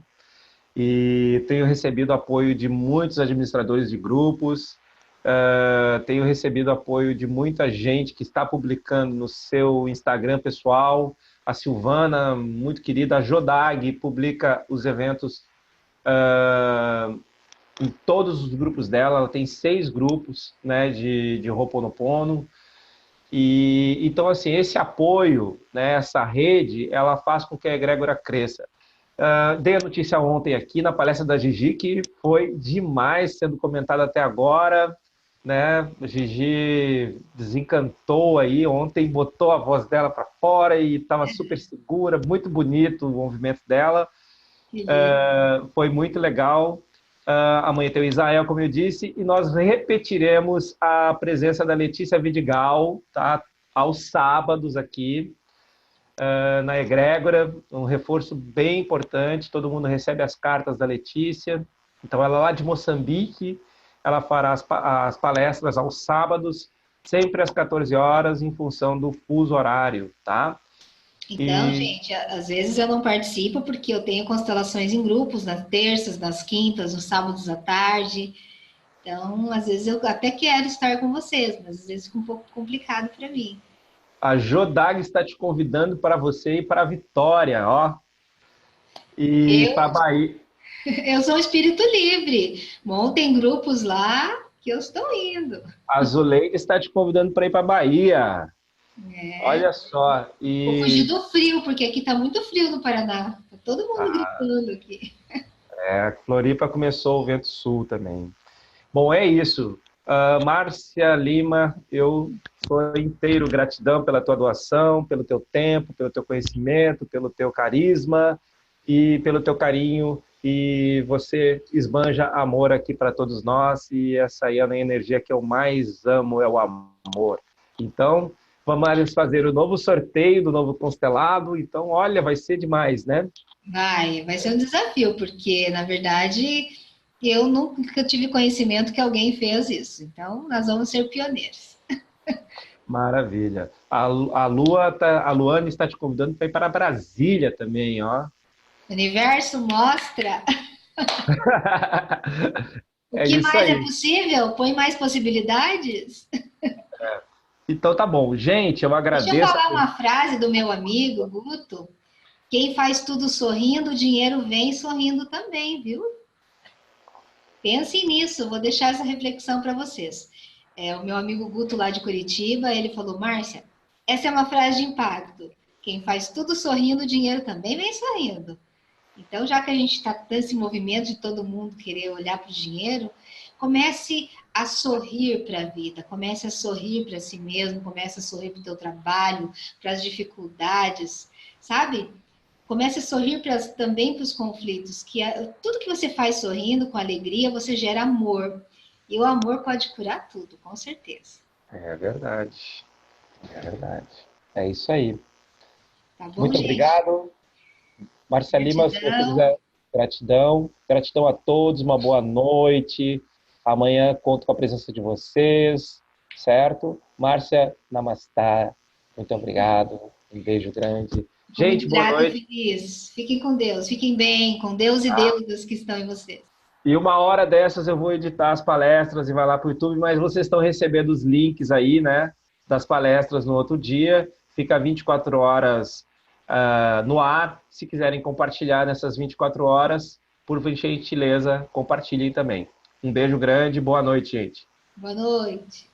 e tenho recebido apoio de muitos administradores de grupos, tenho recebido apoio de muita gente que está publicando no seu Instagram pessoal. A Silvana, muito querida, a Jodag, publica os eventos em todos os grupos dela. Ela tem 6 grupos, né, de Ho'oponopono. E então, assim, esse apoio, né, essa rede, ela faz com que a egrégora cresça. Dei a notícia ontem aqui na palestra da Gigi, que foi demais sendo comentada até agora, né? A Gigi desencantou aí ontem, botou a voz dela para fora e estava super segura, muito bonito o movimento dela. Foi muito legal. Amanhã tem o Isael, como eu disse, e nós repetiremos a presença da Letícia Vidigal, tá? Aos sábados aqui, na egrégora, um reforço bem importante. Todo mundo recebe as cartas da Letícia. Então, ela é lá de Moçambique, ela fará as palestras aos sábados, sempre às 14 horas, em função do fuso horário, tá? Então, gente, às vezes eu não participo porque eu tenho constelações em grupos, nas terças, nas quintas, nos sábados à tarde. Então, às vezes eu até quero estar com vocês, mas às vezes fica um pouco complicado para mim. A Jodag está te convidando para você ir para a Vitória, ó. E para a Bahia. Eu sou um espírito livre. Montem grupos lá que eu estou indo. A Zuleide está te convidando para ir para a Bahia. Olha só. Vou fugir do frio, porque aqui está muito frio no Paraná. Tá todo mundo gritando aqui. Floripa começou o vento sul também. Bom, é isso. Márcia Lima, eu sou inteiro gratidão pela tua doação, pelo teu tempo, pelo teu conhecimento, pelo teu carisma e pelo teu carinho. E você esbanja amor aqui para todos nós. E essa aí é a energia que eu mais amo, é o amor. Então, vamos fazer o novo sorteio do novo constelado. Então, olha, vai ser demais, né? Vai ser um desafio, porque, na verdade, eu nunca tive conhecimento que alguém fez isso. Então, nós vamos ser pioneiros. Maravilha. A Luane está te convidando para ir para Brasília também, ó. O universo mostra o É que isso mais é aí. possível, põe mais possibilidades. Então tá bom. Gente, eu Deixa eu agradeço. falar uma frase do meu amigo Guto. Quem faz tudo sorrindo, o dinheiro vem sorrindo também, viu? Pensem nisso, vou deixar essa reflexão para vocês. O meu amigo Guto, lá de Curitiba, ele falou: Márcia, essa é uma frase de impacto. Quem faz tudo sorrindo, o dinheiro também vem sorrindo. Então, já que a gente está nesse movimento de todo mundo querer olhar para o dinheiro, comece a sorrir para a vida, comece a sorrir para si mesmo, comece a sorrir para o teu trabalho, para as dificuldades, sabe? Comece a sorrir também para os conflitos, tudo que você faz sorrindo, com alegria, você gera amor. E o amor pode curar tudo, com certeza. É verdade. É verdade. É isso aí. Tá bom, Muito gente? obrigado. Márcia Lima, se você Gratidão. quiser, gratidão. Gratidão a todos, uma boa noite. Amanhã conto com a presença de vocês, certo? Márcia, namastá. Muito obrigado. Um beijo grande. Fico Gente, muito boa grata e noite. feliz. Fiquem com Deus, fiquem bem, com Deus e deusas que estão em vocês. E uma hora dessas eu vou editar as palestras e vai lá para o YouTube, mas vocês estão recebendo os links aí, né, das palestras no outro dia. Fica 24 horas no ar. Se quiserem compartilhar nessas 24 horas, por gentileza, compartilhem também. Um beijo grande, boa noite, gente. Boa noite.